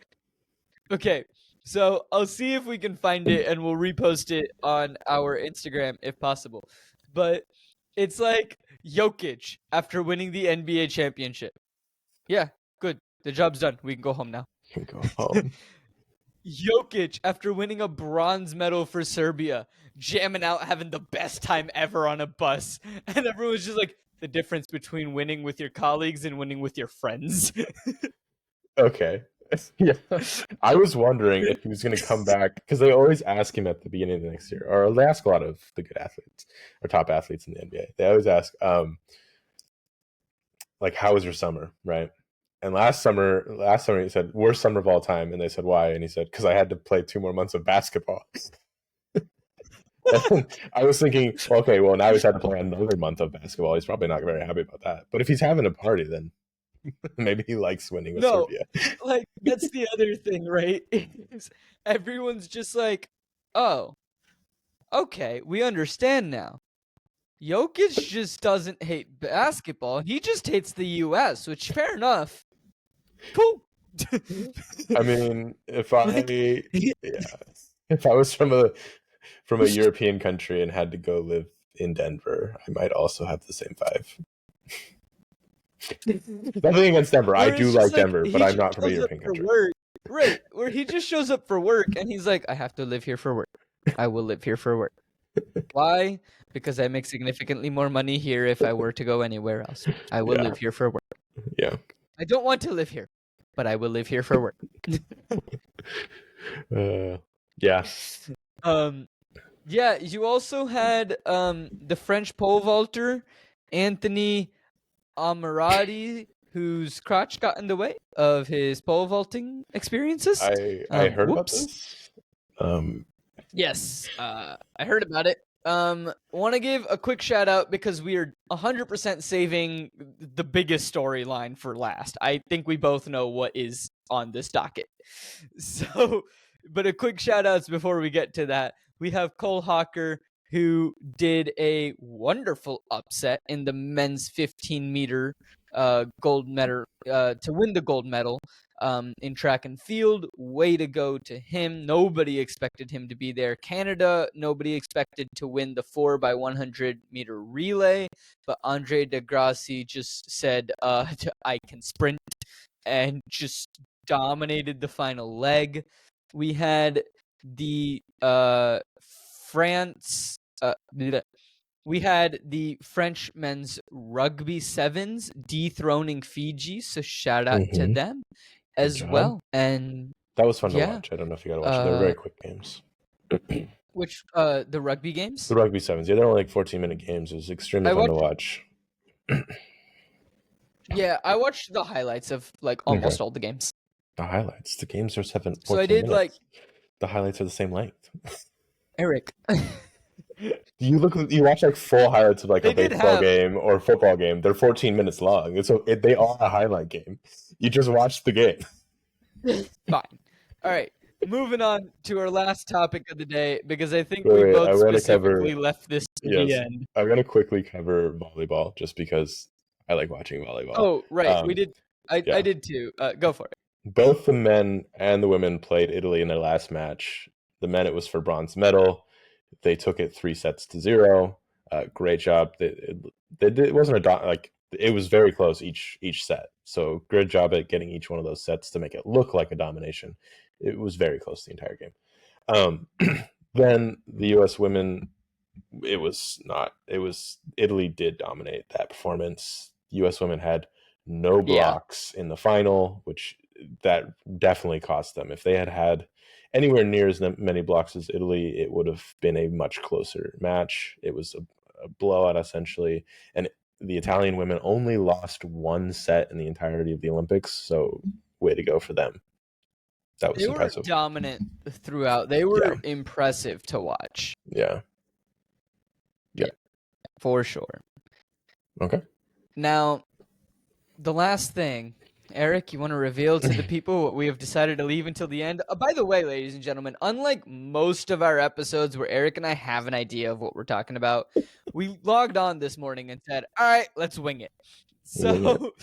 Okay. So I'll see if we can find it, and we'll repost it on our Instagram if possible. But it's like Jokic after winning the NBA championship. Yeah, good. The job's done. We can go home now. We can go home. Jokic after winning a bronze medal for Serbia, jamming out, having the best time ever on a bus. And everyone's just like, the difference between winning with your colleagues and winning with your friends. Okay. Yeah, I was wondering if he was going to come back, because they always ask him at the beginning of the next year, or they ask a lot of the good athletes or top athletes in the NBA. They always ask, like, how was your summer, right? And last summer he said, worst summer of all time, and they said, why? And he said, because I had to play 2 more months of basketball. I was thinking, okay, well, now he's had to play another month of basketball. He's probably not very happy about that. But if he's having a party, then maybe he likes winning with Serbia. Like, that's the other thing, right? Everyone's just like, oh, okay, we understand now. Jokic just doesn't hate basketball. He just hates the U.S., which, fair enough. Cool. I mean, if I was from a European country and had to go live in Denver, I might also have the same vibe. Nothing against Denver. I do like Denver, but I'm not from a European country. Right, where he just shows up for work and he's like, I have to live here for work. I will live here for work. Why? Because I make significantly more money here if I were to go anywhere else. I will live here for work. Yeah. I don't want to live here, but I will live here for work. Yeah. Yeah, you also had the French pole vaulter, Anthony Amirati, whose crotch got in the way of his pole vaulting experiences. I heard about Whoops. this. Yes, I heard about it. Want to give a quick shout out because we are 100% saving the biggest storyline for last. I think we both know what is on this docket. So, but a quick shout outs before we get to that. We have Cole Hawker, who did a wonderful upset in the men's 15-meter gold medal to win the gold medal in track and field. Way to go to him. Nobody expected him to be there. Canada, nobody expected to win the 4x100-meter relay, but Andre Degrassi just said, I can sprint, and just dominated the final leg. We had the we had the French men's rugby sevens dethroning Fiji, so shout out to them as well. And that was fun to watch. I don't know if you got to watch it. They're very quick games. Which the rugby games? The rugby sevens. Yeah, they're only like 14-minute games. It was extremely fun to watch. Yeah, I watched the highlights of like almost all the games. The highlights. The games are 14 So I did minutes. like the highlights are the same length. Eric. You watch like full highlights of like a baseball game or football game. They're 14 minutes long. They are a highlight game. You just watch the game. Fine. All right. Moving on to our last topic of the day, because I think we both specifically left this to the end. I'm going to quickly cover volleyball just because I like watching volleyball. Oh, right. We did. I did too. Go for it. Both the men and the women played Italy in their last match. The men, it was for bronze medal. They took it 3-0. Great job. It wasn't it was very close each set. So great job at getting each one of those sets to make it look like a domination. It was very close the entire game. Then the U.S. women, it was not. It was Italy did dominate that performance. U.S. women had no blocks in the final, which that definitely cost them. If they had anywhere near as many blocks as Italy, it would have been a much closer match. It was a blowout essentially, and the Italian women only lost one set in the entirety of the Olympics. So way to go for them. That was impressive. They were dominant throughout. They were impressive to watch. Yeah, for sure. Okay. Now, the last thing, Eric, you want to reveal to the people what we have decided to leave until the end? By the way, ladies and gentlemen, unlike most of our episodes where Eric and I have an idea of what we're talking about, we logged on this morning and said, all right, let's wing it. So,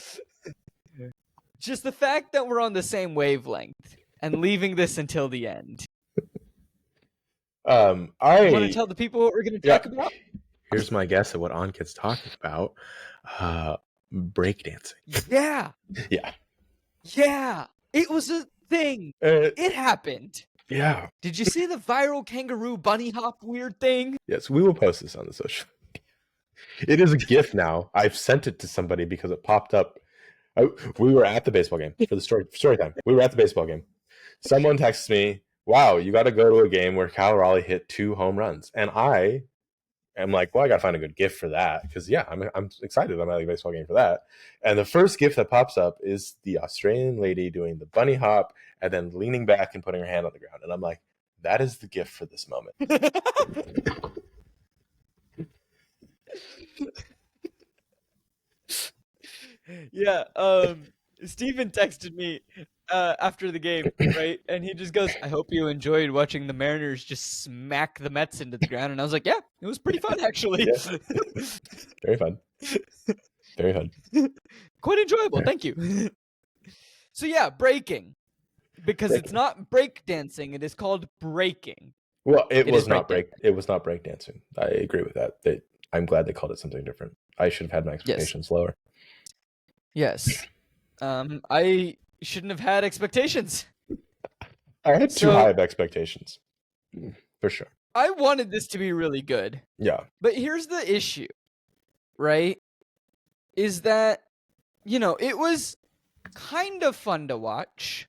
just the fact that we're on the same wavelength and leaving this until the end. I want to tell the people what we're going to talk about? Here's my guess at what Ankit's talking about. Breakdancing. Yeah. Yeah. It was a thing. It happened. Yeah. Did you see the viral kangaroo bunny hop weird thing? Yes, we will post this on the social media. It is a GIF now. I've sent it to somebody because it popped up. We were at the baseball game for the story time. We were at the baseball game. Someone texts me, wow, you got to go to a game where Cal Raleigh hit 2 home runs. And I am like, well, I got to find a good GIF for that. Because, I'm excited. I'm at a baseball game for that. And the first GIF that pops up is the Australian lady doing the bunny hop and then leaning back and putting her hand on the ground. And I'm like, that is the GIF for this moment. Yeah. Steven texted me after the game, right? And he just goes, I hope you enjoyed watching the Mariners just smack the Mets into the ground. And I was like, yeah, it was pretty fun, actually. Very fun. Very fun. Quite enjoyable. Thank you. So, yeah, breaking. Because it's not break dancing. It is called breaking. Well, it was not break dancing. I agree with that. I'm glad they called it something different. I should have had my expectations lower. Yes. I shouldn't have had expectations. I had too high of expectations. For sure. I wanted this to be really good. Yeah. But here's the issue, right? Is that, it was kind of fun to watch.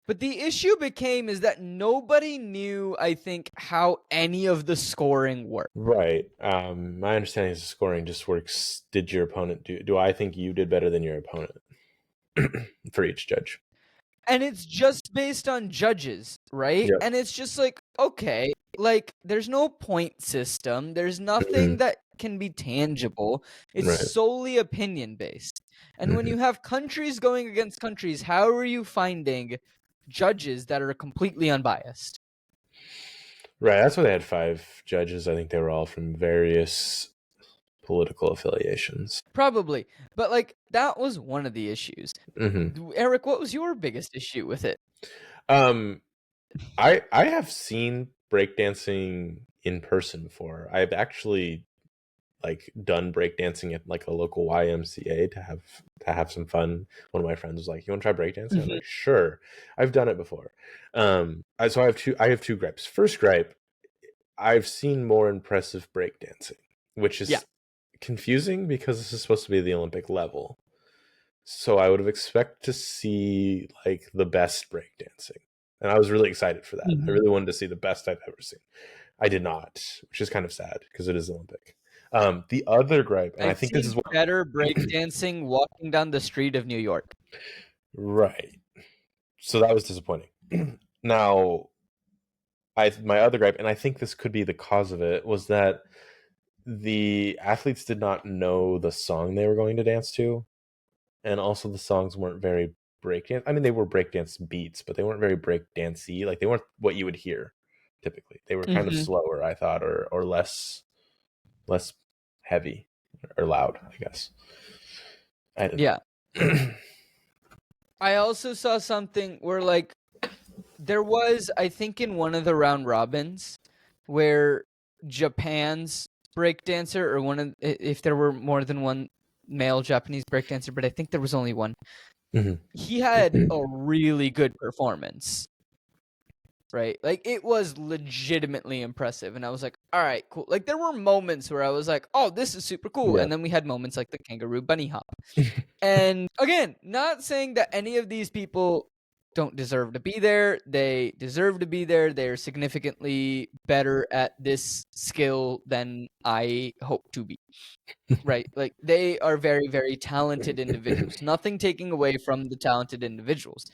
But the issue became is that nobody knew, I think, how any of the scoring worked. Right. My understanding is the scoring just works. Did your opponent do I think you did better than your opponent for each judge? And it's just based on judges, right? Yep. And it's just like, okay, like there's no point system. There's nothing Mhm. that can be tangible. It's Right. solely opinion based. And when Mhm. you have countries going against countries, how are you finding judges that are completely unbiased? Right. That's why they had 5 judges. I think they were all from various political affiliations. Probably. But like that was one of the issues. Mm-hmm. Eric, what was your biggest issue with it? I have seen breakdancing in person before. I've actually done breakdancing at like a local YMCA to have some fun. One of my friends was like, "You want to try breakdancing?" I'm like, "Sure." I've done it before. So I have two gripes. First gripe, I've seen more impressive breakdancing, which is Yeah. confusing because this is supposed to be the Olympic level. So I would have expected to see like the best breakdancing. And I was really excited for that. I really wanted to see the best I've ever seen. I did not, which is kind of sad because it is Olympic. The other gripe, and I I've think this is seen what better breakdancing walking down the street of New York. right. So that was disappointing. Now, my other gripe, and I think this could be the cause of it, was that the athletes did not know the song they were going to dance to, and also the songs weren't very breakdance. I mean, they were breakdance beats, but they weren't very breakdancey. Like they weren't what you would hear typically. They were kind of slower, I thought, or less heavy or loud, I guess. I didn't. Yeah. I also saw something where like there was, I think, in one of the round robins where Japan's breakdancer, or if there were more than one male Japanese breakdancer, but I think there was only one. He had a really good performance. Right? Like it was legitimately impressive. And I was like, all right, cool. Like there were moments where I was like, oh, this is super cool. Yeah. And then we had moments like the kangaroo bunny hop. And again, not saying that any of these people don't deserve to be there. They deserve to be there. They're significantly better at this skill than I hope to be. Right? Like they are very, very talented individuals. Nothing taking away from the talented individuals.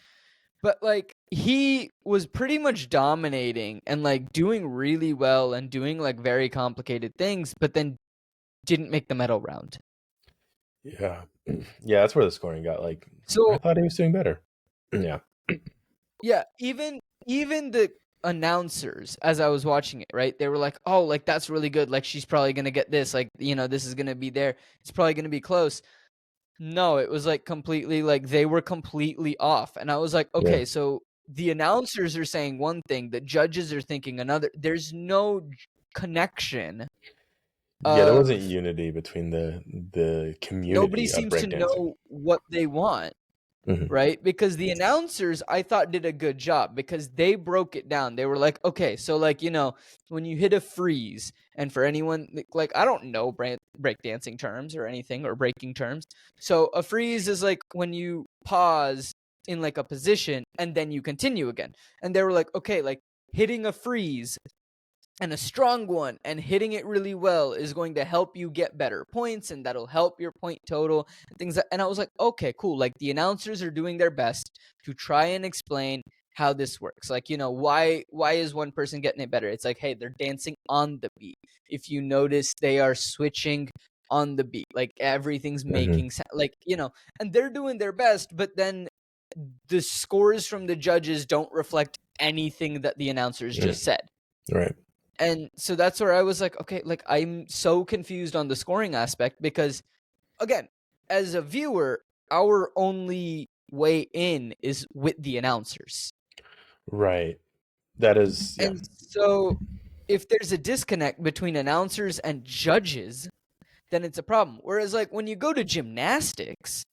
But like he was pretty much dominating and like doing really well and doing like very complicated things, but then didn't make the medal round. Yeah. Yeah, that's where the scoring got like So I thought he was doing better. Yeah. yeah, even the announcers as I was watching it, right? They were like, "Oh, like that's really good. Like she's probably going to get this. Like, this is going to be there. It's probably going to be close." No, it was like completely like they were completely off. And I was like, "Okay, Yeah. so the announcers are saying one thing, the judges are thinking another. There's no connection Yeah, there wasn't of unity between the nobody community of seems to breakdancing. know what they want." Mhm. Right? Because the announcers, I thought, did a good job because they broke it down. They were like, okay, so like, when you hit a freeze, and for anyone, like, I don't know breakdancing terms or anything or breaking terms. So a freeze is like when you pause in like a position and then you continue again. And they were like, okay, like hitting a freeze and a strong one and hitting it really well is going to help you get better points, and that'll help your point total and things and I was like, okay, cool. Like the announcers are doing their best to try and explain how this works. Like, why is one person getting it better? It's like, hey, they're dancing on the beat. If you notice, they are switching on the beat. Like everything's making sense. Like, and they're doing their best, but then the scores from the judges don't reflect anything that the announcers just said. Right. And so that's where I was like, okay, like I'm so confused on the scoring aspect because, again, as a viewer, our only way in is with the announcers. Right. That is, yeah. And so if there's a disconnect between announcers and judges, then it's a problem. Whereas like when you go to gymnastics,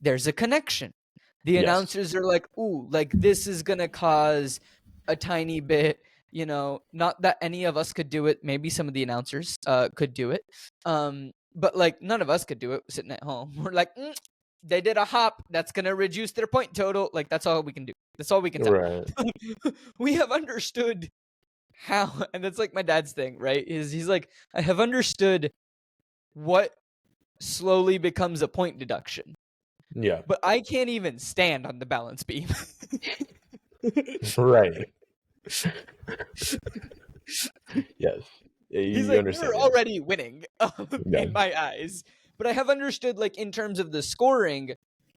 there's a connection. The Yes. announcers are like, ooh, like this is going to cause a tiny bit not that any of us could do it. Maybe some of the announcers could do it. But like none of us could do it sitting at home. We're like, they did a hop. That's going to reduce their point total. Like that's all we can do. That's all we can tell. Right. We have understood how, and that's like my dad's thing, right? He's like, I have understood what slowly becomes a point deduction. Yeah. But I can't even stand on the balance beam. Right. Yes. He's You like, understand. you're already winning in my eyes. But I have understood, like, in terms of the scoring,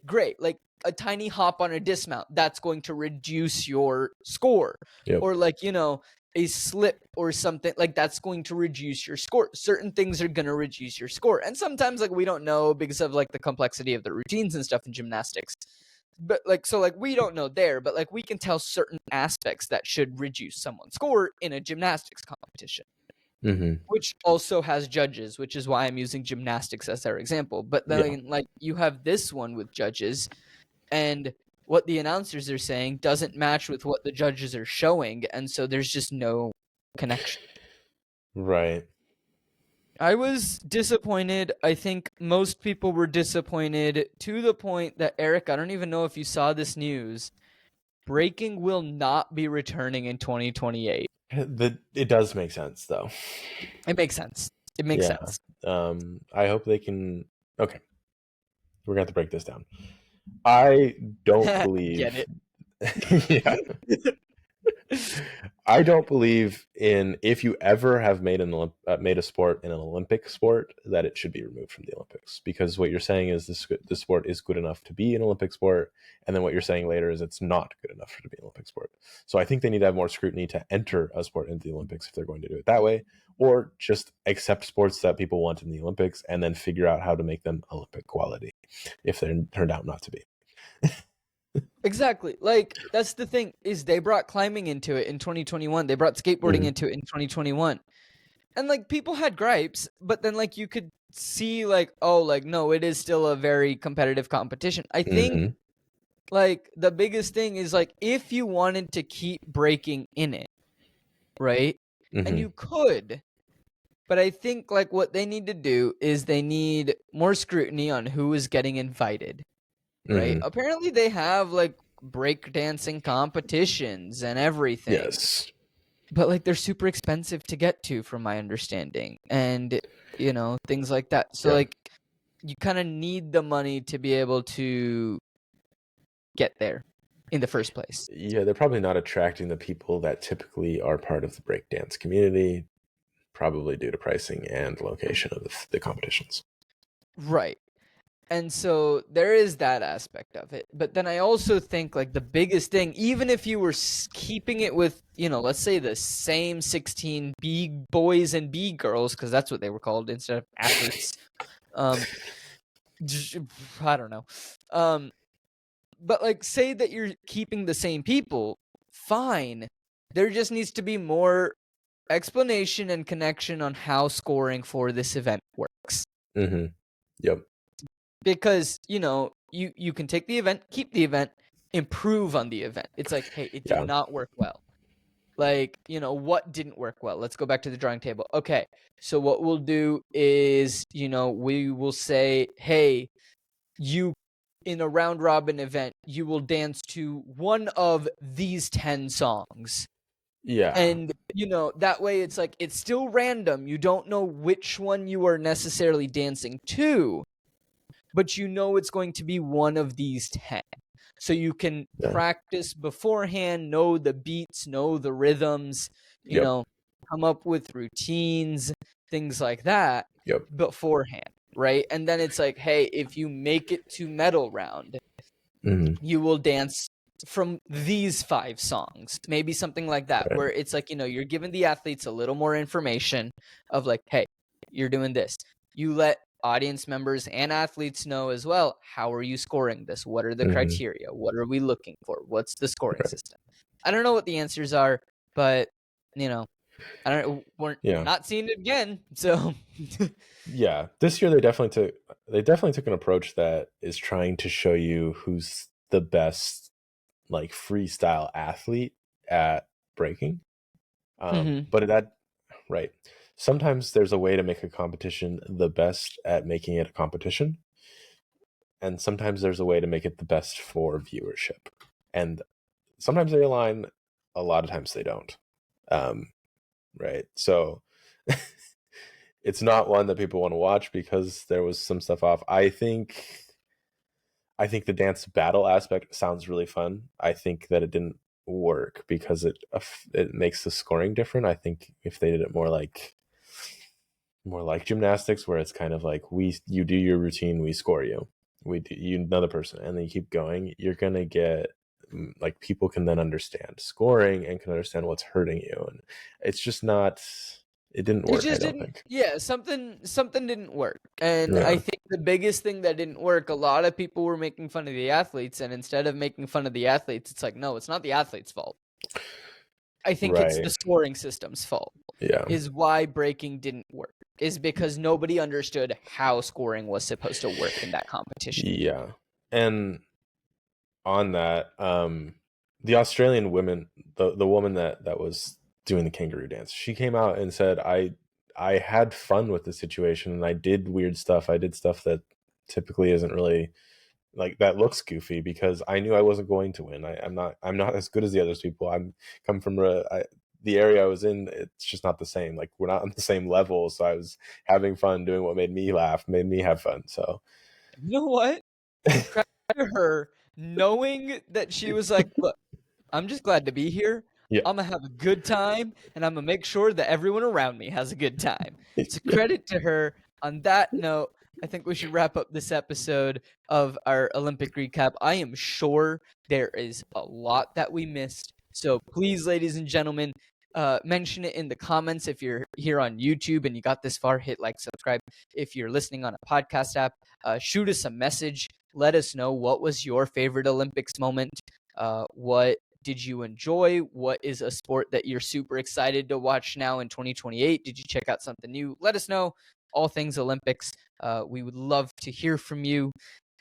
great. Like, a tiny hop on a dismount, that's going to reduce your score. Yep. Or, like, a slip or something, like, that's going to reduce your score. Certain things are going to reduce your score. And sometimes, like, we don't know because of, like, the complexity of the routines and stuff in gymnastics. But, like, so, like, we don't know there. But, like, we can tell certain aspects that should reduce someone's score in a gymnastics competition. Mm-hmm. Which also has judges, which is why I'm using gymnastics as their example. But then, like, you have this one with judges, and what the announcers are saying doesn't match with what the judges are showing, and so there's just no connection. Right. I was disappointed. I think most people were disappointed to the point that, Eric, I don't even know if you saw this news. Breaking will not be returning in 2028. It does make sense, though. It makes sense. It makes sense. I hope they can. Okay, we're gonna have to break this down. I don't believe. Get it? Yeah. I don't believe in if you ever have made a sport in an Olympic sport that it should be removed from the Olympics, because what you're saying is this sport is good enough to be an Olympic sport, and then what you're saying later is it's not good enough to be an Olympic sport. So I think they need to have more scrutiny to enter a sport into the Olympics if they're going to do it that way, or just accept sports that people want in the Olympics and then figure out how to make them Olympic quality if they turned out not to be. Exactly. Like, that's the thing, is they brought climbing into it in 2021. They brought skateboarding into it in 2021. And, like, people had gripes, but then, like, you could see, like, oh, like, no, it is still a very competitive competition. I think, like, the biggest thing is, like, if you wanted to keep breaking in it, right? And you could. But I think, like, what they need to do is they need more scrutiny on who is getting invited. Right? Apparently they have like breakdancing competitions and everything. Yes. But like they're super expensive to get to from my understanding. And things like that. So like you kind of need the money to be able to get there in the first place. Yeah, they're probably not attracting the people that typically are part of the breakdance community, probably due to pricing and location of the competitions. Right. And so there is that aspect of it. But then I also think like the biggest thing, even if you were keeping it with, let's say the same 16 B boys and B girls, because that's what they were called instead of athletes. I don't know. But like say that you're keeping the same people, fine. There just needs to be more explanation and connection on how scoring for this event works. Yep. Because, you can take the event, keep the event, improve on the event. It's like, hey, it did not work well. Like, what didn't work well? Let's go back to the drawing table. Okay, so what we'll do is, we will say, hey, you, in a round robin event, you will dance to one of these 10 songs. Yeah. And, that way it's like, it's still random. You don't know which one you are necessarily dancing to, but it's going to be one of these 10. So you can practice beforehand, know the beats, know the rhythms, come up with routines, things like that beforehand, right? And then it's like, hey, if you make it to medal round, you will dance from these 5 songs, maybe something like that, where it's like, you're giving the athletes a little more information of like, hey, you're doing this. You let audience members and athletes know as well, how are you scoring this? What are the criteria? What are we looking for? What's the scoring system? I don't know what the answers are, but I don't. We're not seeing it again. So yeah, this year they definitely took an approach that is trying to show you who's the best like freestyle athlete at breaking. But that, right. Sometimes there's a way to make a competition the best at making it a competition. And sometimes there's a way to make it the best for viewership. And sometimes they align, a lot of times they don't. Right. So it's not one that people want to watch because there was some stuff off. I think the dance battle aspect sounds really fun. I think that it didn't work because it makes the scoring different. I think if they did it more like gymnastics, where it's kind of like you do your routine, we score you, you another person, and then you keep going, you're gonna get like people can then understand scoring and can understand what's hurting you, and it's just not. It didn't work. I don't think. Yeah, something didn't work, and Yeah. I think the biggest thing that didn't work. A lot of people were making fun of the athletes, and instead of making fun of the athletes, it's like, no, it's not the athletes' fault. I think it's the scoring system's fault. Yeah. Is why breaking didn't work. Is because nobody understood how scoring was supposed to work in that competition. Yeah, and on that, the Australian women, the woman that was doing the kangaroo dance, she came out and said, I had fun with the situation, and I did weird stuff. I did stuff that typically isn't really like, that looks goofy, because I knew I wasn't going to win. I'm not as good as the other people. I'm come from the area I was in. It's just not the same. Like, we're not on the same level. So I was having fun doing what made me laugh, made me have fun. So you know what? Credit to her, knowing that she was like, look, I'm just glad to be here. yeah. I'm going to have a good time, and I'm going to make sure that everyone around me has a good time. So credit to her. On that note, I think we should wrap up this episode of our Olympic recap. I am sure there is a lot that we missed. So please, ladies and gentlemen, mention it in the comments. If you're here on YouTube and you got this far, hit like, subscribe. If you're listening on a podcast app, shoot us a message. Let us know, what was your favorite Olympics moment? What did you enjoy? What is a sport that you're super excited to watch now in 2028? Did you check out something new? Let us know. All things Olympics. We would love to hear from you.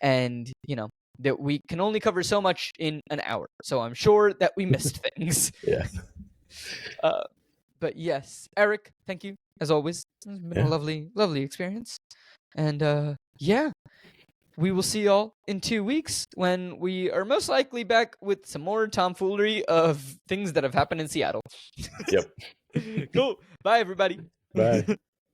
And, that we can only cover so much in an hour. So I'm sure that we missed things. Yeah. But yes, Eric, thank you, as always. It's been a lovely, lovely experience. And yeah, we will see y'all in 2 weeks when we are most likely back with some more tomfoolery of things that have happened in Seattle. Yep. Cool. Bye, everybody. Bye.